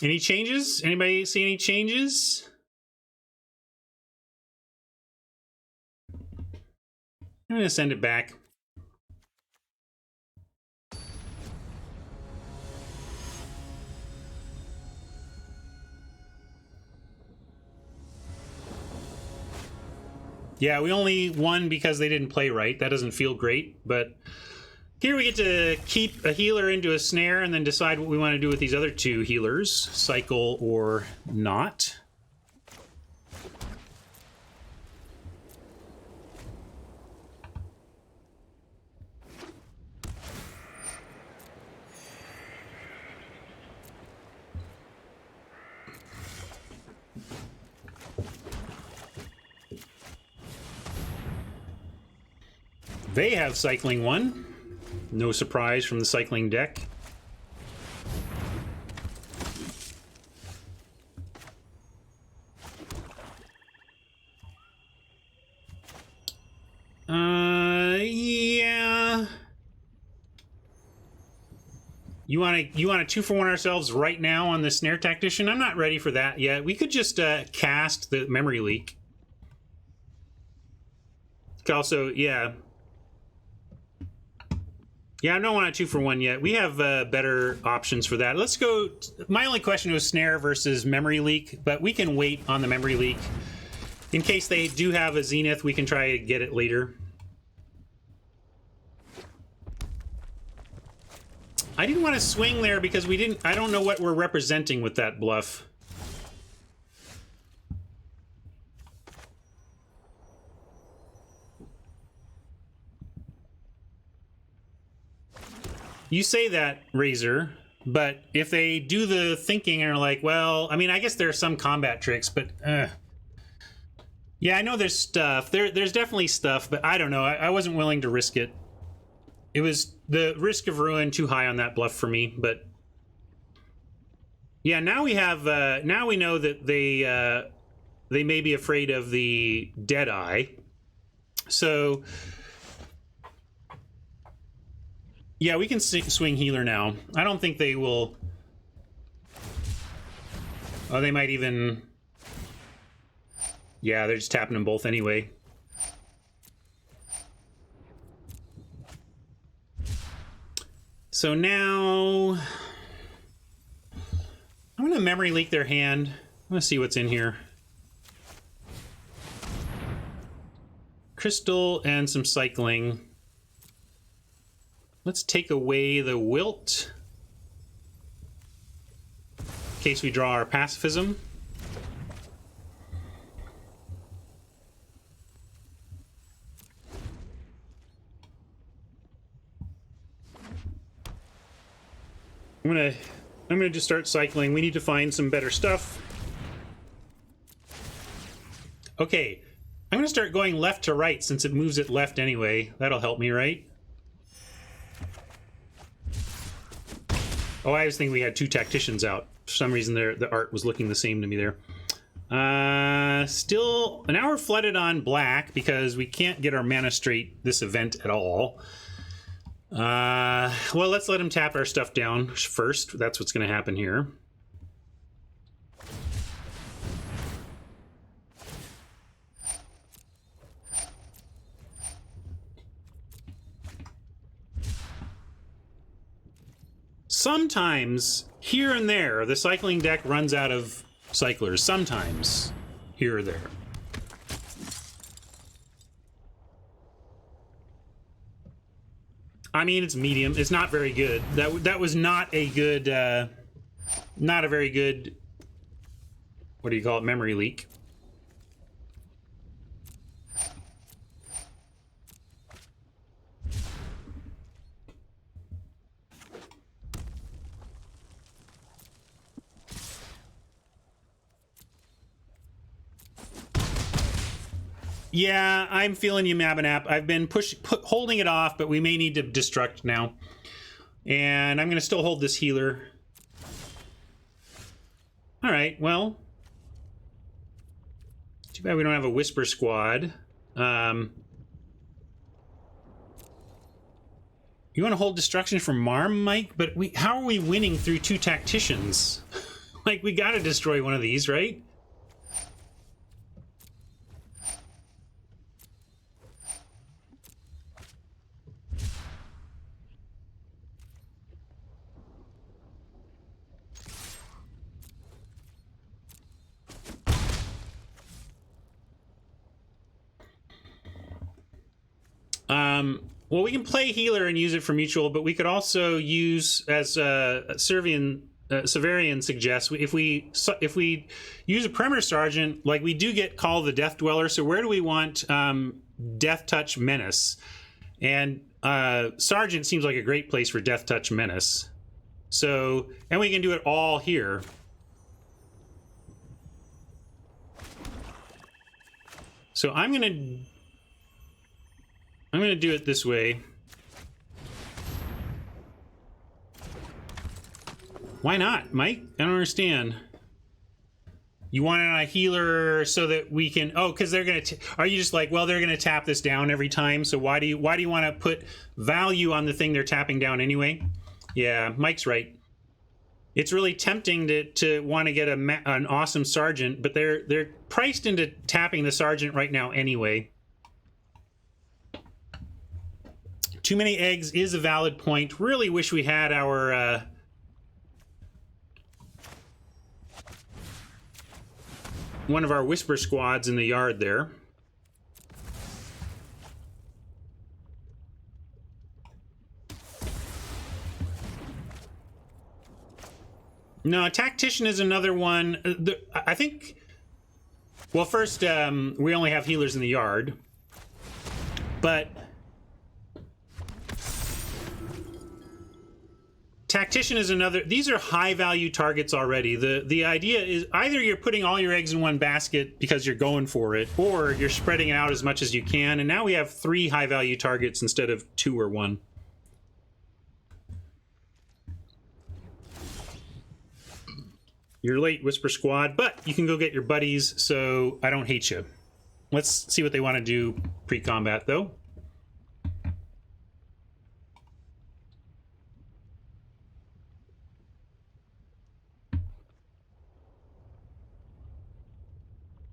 Any changes? Anybody see any changes? I'm going to send it back. Yeah, we only won because they didn't play right. That doesn't feel great, but here we get to keep a healer into a snare and then decide what we want to do with these other 2 healers, cycle or not. They have cycling 1. No surprise from the cycling deck. Yeah. You want a 2-for-1 ourselves right now on the Snare Tactician? I'm not ready for that yet. We could just cast the Memory Leak. Could also, yeah. Yeah, I don't want a 2-for-1 yet. We have better options for that. Let's go. My only question was Snare versus Memory Leak, but we can wait on the Memory Leak. In case they do have a Zenith, we can try to get it later. I didn't want to swing there because I don't know what we're representing with that bluff. You say that, Razor, but if they do the thinking and are like, well, I mean, I guess there are some combat tricks, but yeah, I know there's stuff. There's definitely stuff, but I don't know. I wasn't willing to risk it. It was the risk of ruin too high on that bluff for me, but yeah, now we have now we know that they may be afraid of the Deadeye. So yeah, we can swing healer now. I don't think they will. Oh, they might even. Yeah, they're just tapping them both anyway. So now I'm going to memory leak their hand. I'm going to see what's in here. crystal and some cycling. Let's take away the wilt in case we draw our pacifism. I'm gonna just start cycling. We need to find some better stuff. Okay, I'm gonna start going left to right since it moves it left anyway. That'll help me, right? Oh, I was thinking we had two tacticians out. For some reason, the art was looking the same to me there. Still, now we're flooded on black because we can't get our mana straight this event at all. Well, let's let him tap our stuff down first. That's what's going to happen here. Sometimes, here and there, the cycling deck runs out of cyclers. Sometimes, here or there. I mean, it's medium. It's not very good. That was not a good, not a very good, what do you call it, memory leak. Yeah, I'm feeling you, Mabinap. I've been holding it off, but we may need to destruct now. And I'm going to still hold this healer. All right, well. Too bad we don't have a Whisper Squad. You want to hold destruction from Marm, Mike? But how are we winning through two tacticians? Like, we got to destroy one of these, right? Well, we can play healer and use it for mutual, but we could also use, as Severian suggests, if we use a Perimeter Sergeant, like we do get Call of the Death Dweller. So where do we want Death Touch Menace? And Sergeant seems like a great place for Death Touch Menace. So, and we can do it all here. So I'm gonna do it this way. Why not, Mike? I don't understand. You want it on a healer so that we can... Oh, because they're going to... Are you just like, well, they're going to tap this down every time, so why do you want to put value on the thing they're tapping down anyway? Yeah, Mike's right. It's really tempting to want to get an awesome Sergeant, but they're priced into tapping the Sergeant right now anyway. Too many eggs is a valid point. Really wish we had our... one of our Whisper Squads in the yard there. No, a Tactician is another one. I think... Well, first, we only have healers in the yard. But... Tactician is another... These are high-value targets already. The idea is either you're putting all your eggs in one basket because you're going for it, or you're spreading it out as much as you can, and now we have 3 high-value targets instead of 2 or 1. You're late, Whisper Squad, but you can go get your buddies, so I don't hate you. Let's see what they want to do pre-combat, though.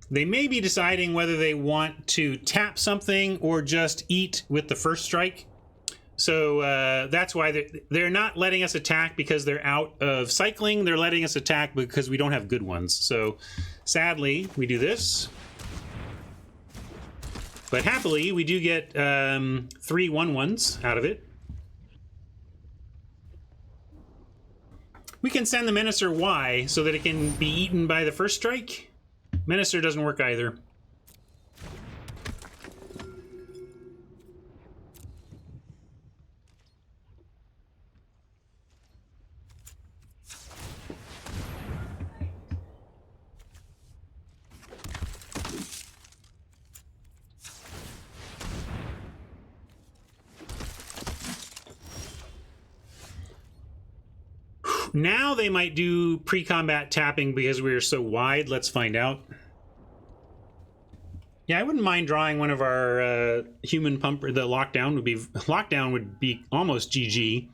They may be deciding whether they want to tap something or just eat with the first strike. So that's why they're not letting us attack because they're out of cycling. They're letting us attack because we don't have good ones. So sadly, we do this. But happily, we do get 3 1/1s out of it. We can send the Menacer Y so that it can be eaten by the first strike. Menacer doesn't work either. Now they might do pre-combat tapping because we are so wide. Let's find out. Yeah, I wouldn't mind drawing one of our human pumper. The lockdown would be almost GG.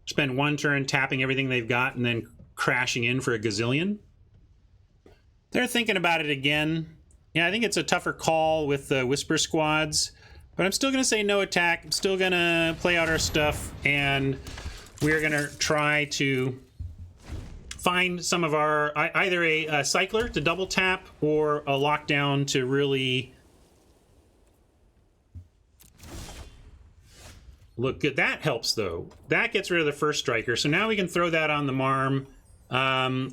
Spend one turn tapping everything they've got and then crashing in for a gazillion. They're thinking about it again. Yeah, I think it's a tougher call with the Whisper squads, but I'm still going to say no attack. I'm still going to play out our stuff, and we're going to try to find some of our either a cycler to double tap or a lockdown to really look good. That helps though. That gets rid of the first striker, so now we can throw that on the Marm.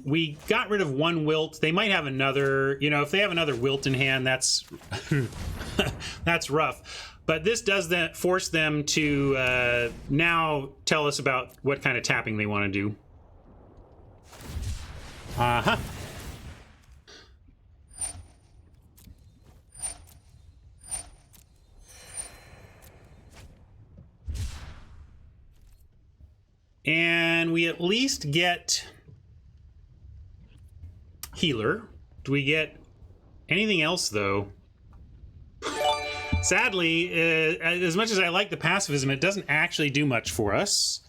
We got rid of one wilt. They might have another, you know, if they have another wilt in hand, that's that's rough. But this does that force them to now tell us about what kind of tapping they want to do. Uh-huh. And we at least get healer. Do we get anything else, though? Sadly, as much as I like the pacifism, it doesn't actually do much for us.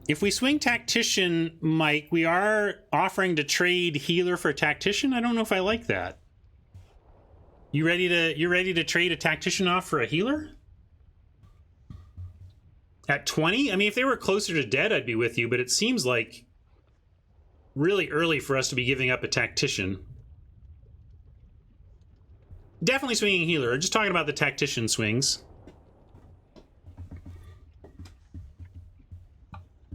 If we swing Tactician, Mike, we are offering to trade healer for Tactician. I don't know if I like that. You ready to trade a Tactician off for a healer? At 20? I mean, if they were closer to dead, I'd be with you, but it seems like really early for us to be giving up a Tactician. Definitely swinging healer. Just talking about the Tactician swings.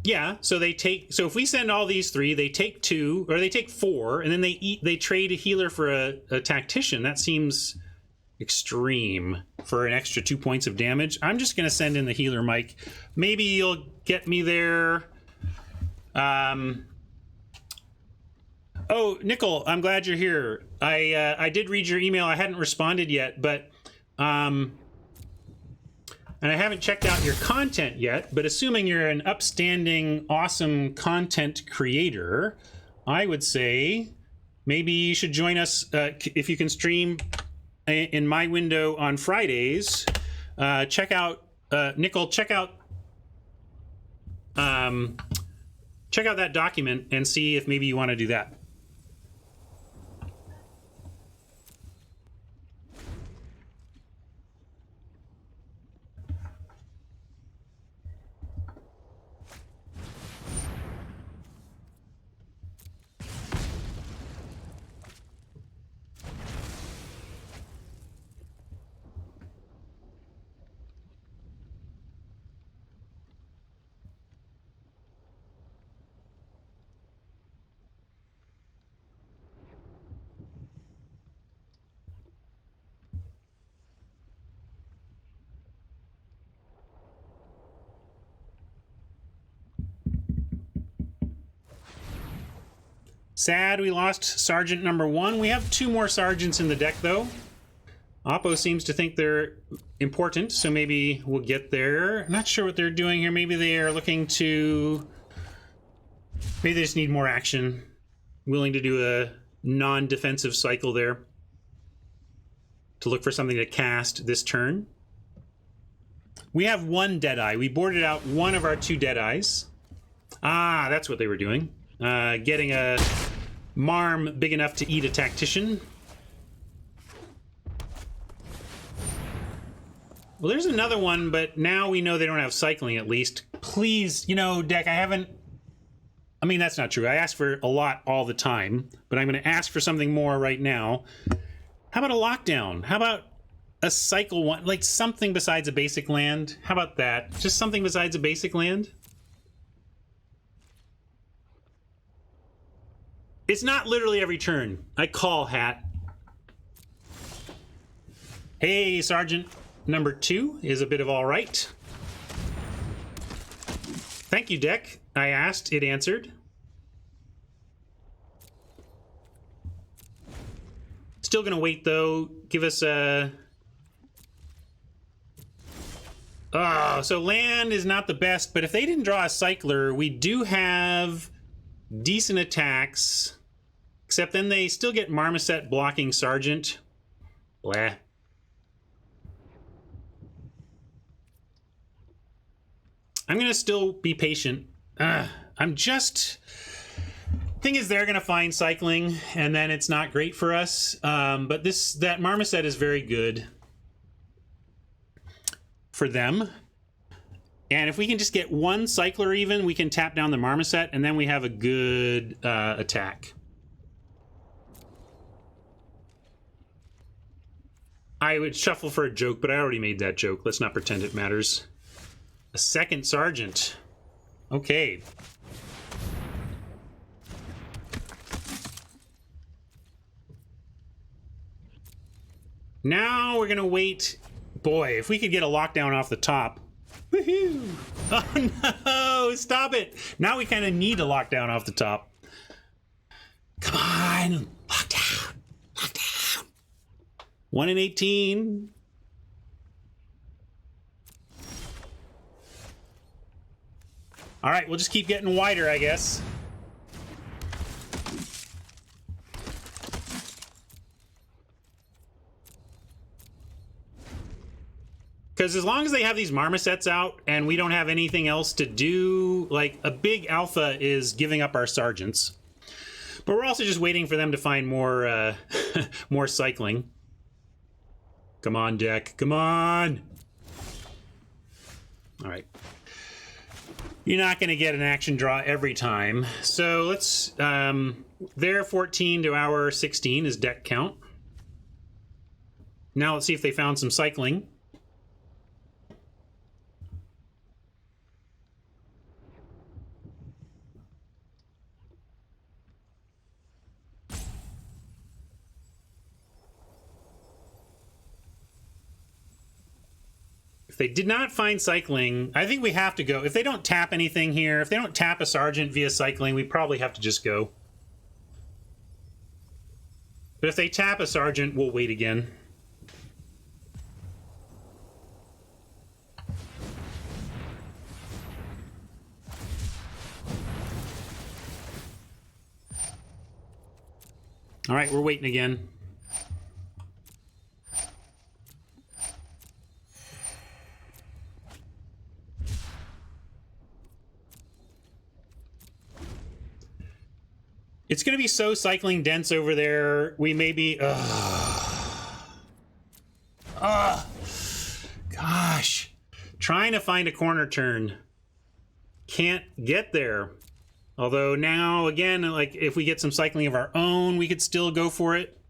Yeah, so they take. So if we send all these 3, they take 2, or they take 4, and then they trade a healer for a Tactician. That seems extreme for an extra 2 points of damage. I'm just gonna send in the healer, Mike. Maybe you'll get me there. Oh, Nickel, I'm glad you're here. I did read your email. I hadn't responded yet, but and I haven't checked out your content yet, but assuming you're an upstanding, awesome content creator, I would say maybe you should join us if you can stream in my window on Fridays. Check out Nickel. Check out that document and see if maybe you want to do that. Sad we lost Sergeant number 1. We have 2 more sergeants in the deck, though. Oppo seems to think they're important, so maybe we'll get there. I'm not sure what they're doing here. Maybe they are looking to... Maybe they just need more action. Willing to do a non-defensive cycle there. To look for something to cast this turn. We have 1 Deadeye. We boarded out one of our 2 Deadeyes. Ah, that's what they were doing. Getting a Marm big enough to eat a Tactician. Well, there's another one, but now we know they don't have cycling at least. Please, you know, deck, I haven't... I mean, that's not true. I ask for a lot all the time, but I'm going to ask for something more right now. How about a lockdown? How about a cycle one? Like something besides a basic land? How about that? Just something besides a basic land? It's not literally every turn. I call, Hat. Hey, Sergeant number 2 is a bit of all right. Thank you, deck. I asked, it answered. Still gonna wait, though. Give us a... Oh, so land is not the best, but if they didn't draw a cycler, we do have decent attacks. Except then they still get Marmoset blocking Sergeant. Blah. I'm going to still be patient. I'm just... Thing is, they're going to find cycling, and then it's not great for us. But that Marmoset is very good for them. And if we can just get one cycler even, we can tap down the Marmoset, and then we have a good attack. I would shuffle for a joke, but I already made that joke. Let's not pretend it matters. A second Sergeant. Okay. Now we're going to wait. Boy, if we could get a lockdown off the top. Woohoo! Oh no! Stop it! Now we kind of need a lockdown off the top. Come on! Lockdown! Lockdown! 1 in 18. All right, we'll just keep getting wider, I guess. Because as long as they have these Marmosets out and we don't have anything else to do, like a big alpha is giving up our Sergeants. But we're also just waiting for them to find more, more cycling. Come on, deck. Come on. All right. You're not going to get an action draw every time. So let's... their 14 to our 16 is deck count. Now let's see if they found some cycling. They did not find cycling. I think we have to go. If they don't tap anything here, if they don't tap a Sergeant via cycling, we probably have to just go. But if they tap a Sergeant, we'll wait again. All right, we're waiting again. It's going to be so cycling dense over there. We may be... gosh. Trying to find a corner turn. Can't get there. Although now, again, like if we get some cycling of our own, we could still go for it.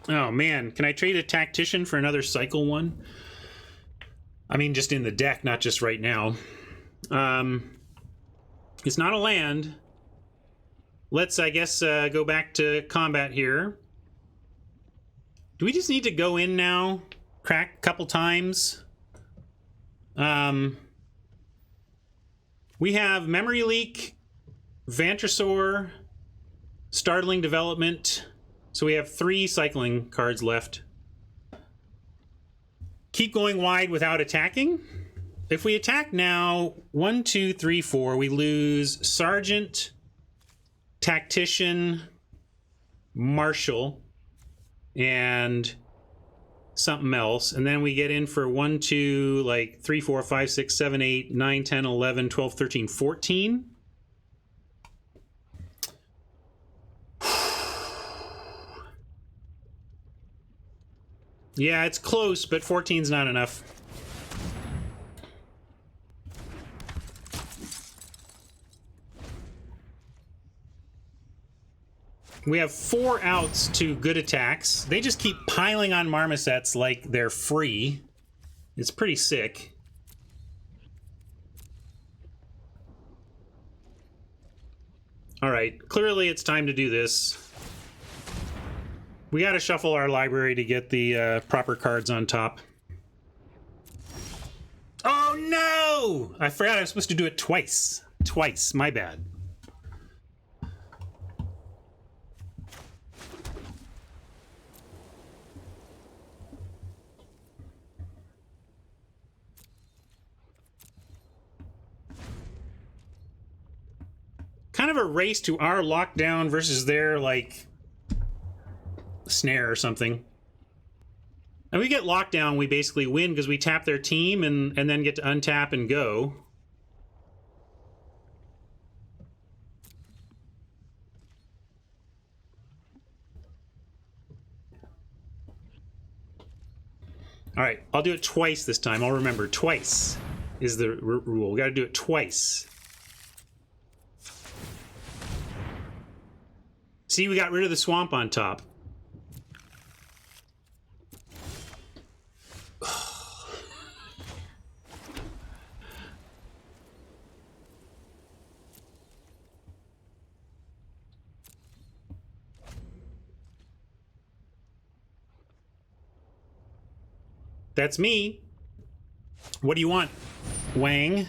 Oh, man. Can I trade a Tactician for another cycle one? I mean, just in the deck, not just right now. It's not a land. Let's, I guess, go back to combat here. Do we just need to go in now? Crack a couple times? We have Memory Leak, Vantrosaur, Startling Development. So we have 3 cycling cards left. Keep going wide without attacking. If we attack now, 1, 2, 3, 4, we lose Sergeant, Tactician, Marshal, and something else. And then we get in for 1, 2, like 3, 4, 5, 6, 7, 8, 9, 10, 11, 12, 13, 14. Yeah, it's close, but 14's not enough. We have 4 outs to good attacks. They just keep piling on marmosets like they're free. It's pretty sick. All right, clearly it's time to do this. We got to shuffle our library to get the proper cards on top. Oh no! I forgot I was supposed to do it twice. Twice, my bad. Kind of a race to our lockdown versus their, like, snare or something. And we get lockdown, we basically win because we tap their team and then get to untap and go. All right, I'll do it twice this time. I'll remember, twice is the rule. We got to do it twice. See, we got rid of the swamp on top. That's me. What do you want, Wang?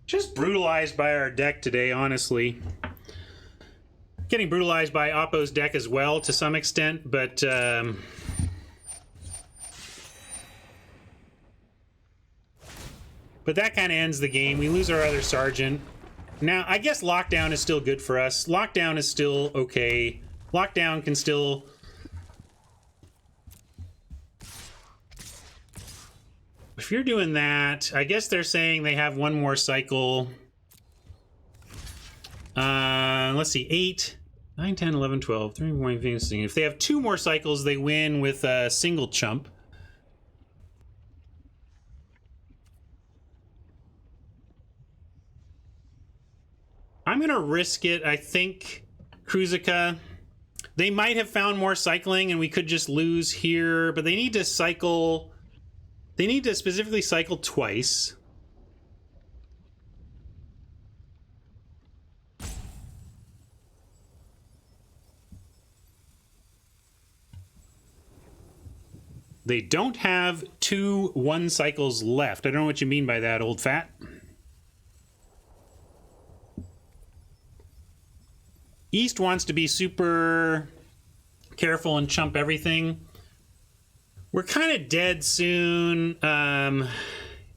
Just brutalized by our deck today, honestly. Getting brutalized by Oppo's deck as well to some extent, but that kind of ends the game. We lose our other sergeant. Now, I guess lockdown is still good for us. Lockdown is still okay. Lockdown can still... If you're doing that, I guess they're saying they have one more cycle. Let's see, 8, 9, 10, 11, 12, 3 more advancing. If they have 2 more cycles, they win with a single chump. I'm going to risk it. I think Kruzica, they might have found more cycling and we could just lose here, but they need to cycle. They need to specifically cycle twice. They don't have 2 1 cycles left. I don't know what you mean by that, old fat. East wants to be super careful and chump everything. We're kind of dead soon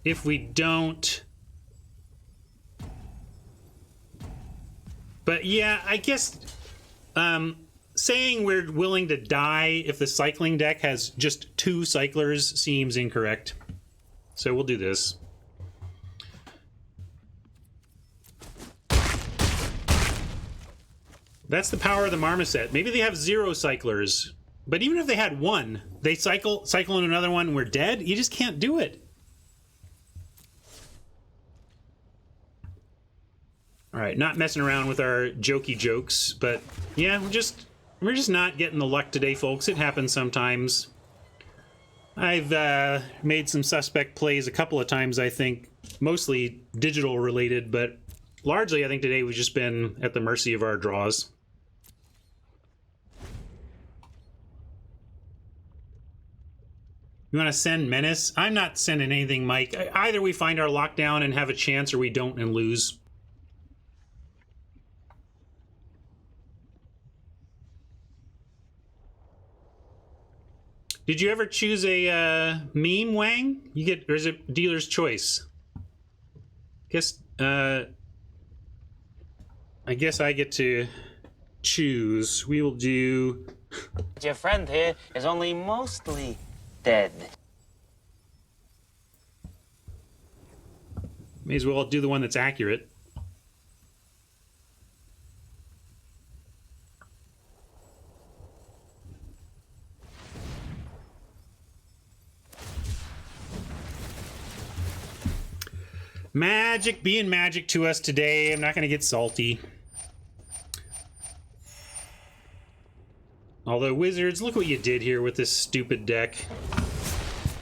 if we don't. But yeah, I guess saying we're willing to die if the cycling deck has just 2 cyclers seems incorrect. So we'll do this. That's the power of the marmoset. Maybe they have 0 cyclers. But even if they had 1, they cycle in another one and we're dead? You just can't do it. All right, not messing around with our jokey jokes, but yeah, we're just not getting the luck today, folks. It happens sometimes. I've made some suspect plays a couple of times, I think, mostly digital related, but largely I think today we've just been at the mercy of our draws. You want to send Menace? I'm not sending anything, Mike. Either we find our lockdown and have a chance, or we don't and lose. Did you ever choose a meme, Wang? You get, or is it dealer's choice? I guess I get to choose. We will do... Your friend here is only mostly dead. May as well do the one that's accurate. Magic being magic to us today. I'm not going to get salty. Although, Wizards, look what you did here with this stupid deck.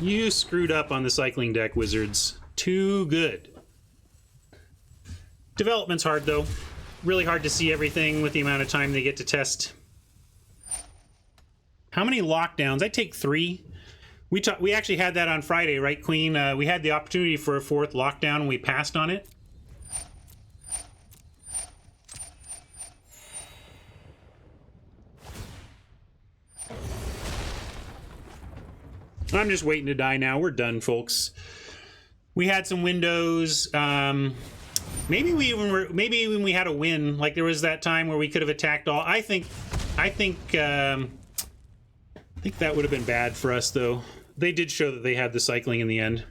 You screwed up on the cycling deck, Wizards. Too good. Development's hard, though. Really hard to see everything with the amount of time they get to test. How many lockdowns? I take 3. We actually had that on Friday, right, Queen? We had the opportunity for a 4th lockdown and we passed on it. I'm just waiting to die now. We're done, folks. We had some windows. Maybe even we had a win. Like there was that time where we could have attacked all. I think that would have been bad for us, though. They did show that they had the cycling in the end.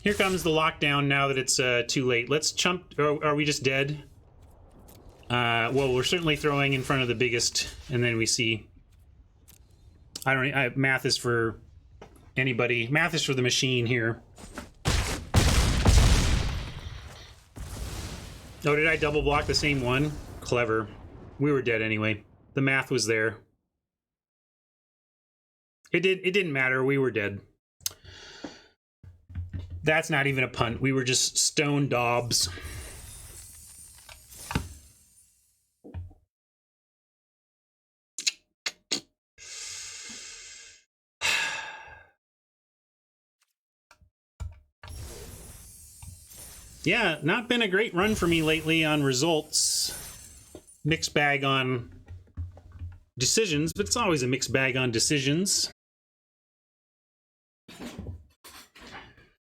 Here comes the lockdown now that it's too late. Let's jump. Are we just dead? Well, we're certainly throwing in front of the biggest, and then we see. Math is for anybody. Math is for the machine here. Oh, did I double block the same one? Clever. We were dead anyway. The math was there. It didn't matter. We were dead. That's not even a punt. We were just stone daubs. Yeah, not been a great run for me lately on results. Mixed bag on decisions, but it's always a mixed bag on decisions.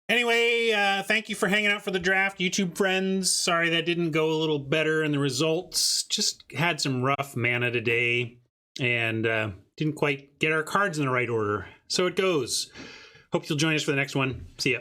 Anyway, thank you for hanging out for the draft, YouTube friends. Sorry that didn't go a little better in the results. Just had some rough mana today and didn't quite get our cards in the right order. So it goes. Hope you'll join us for the next one. See ya.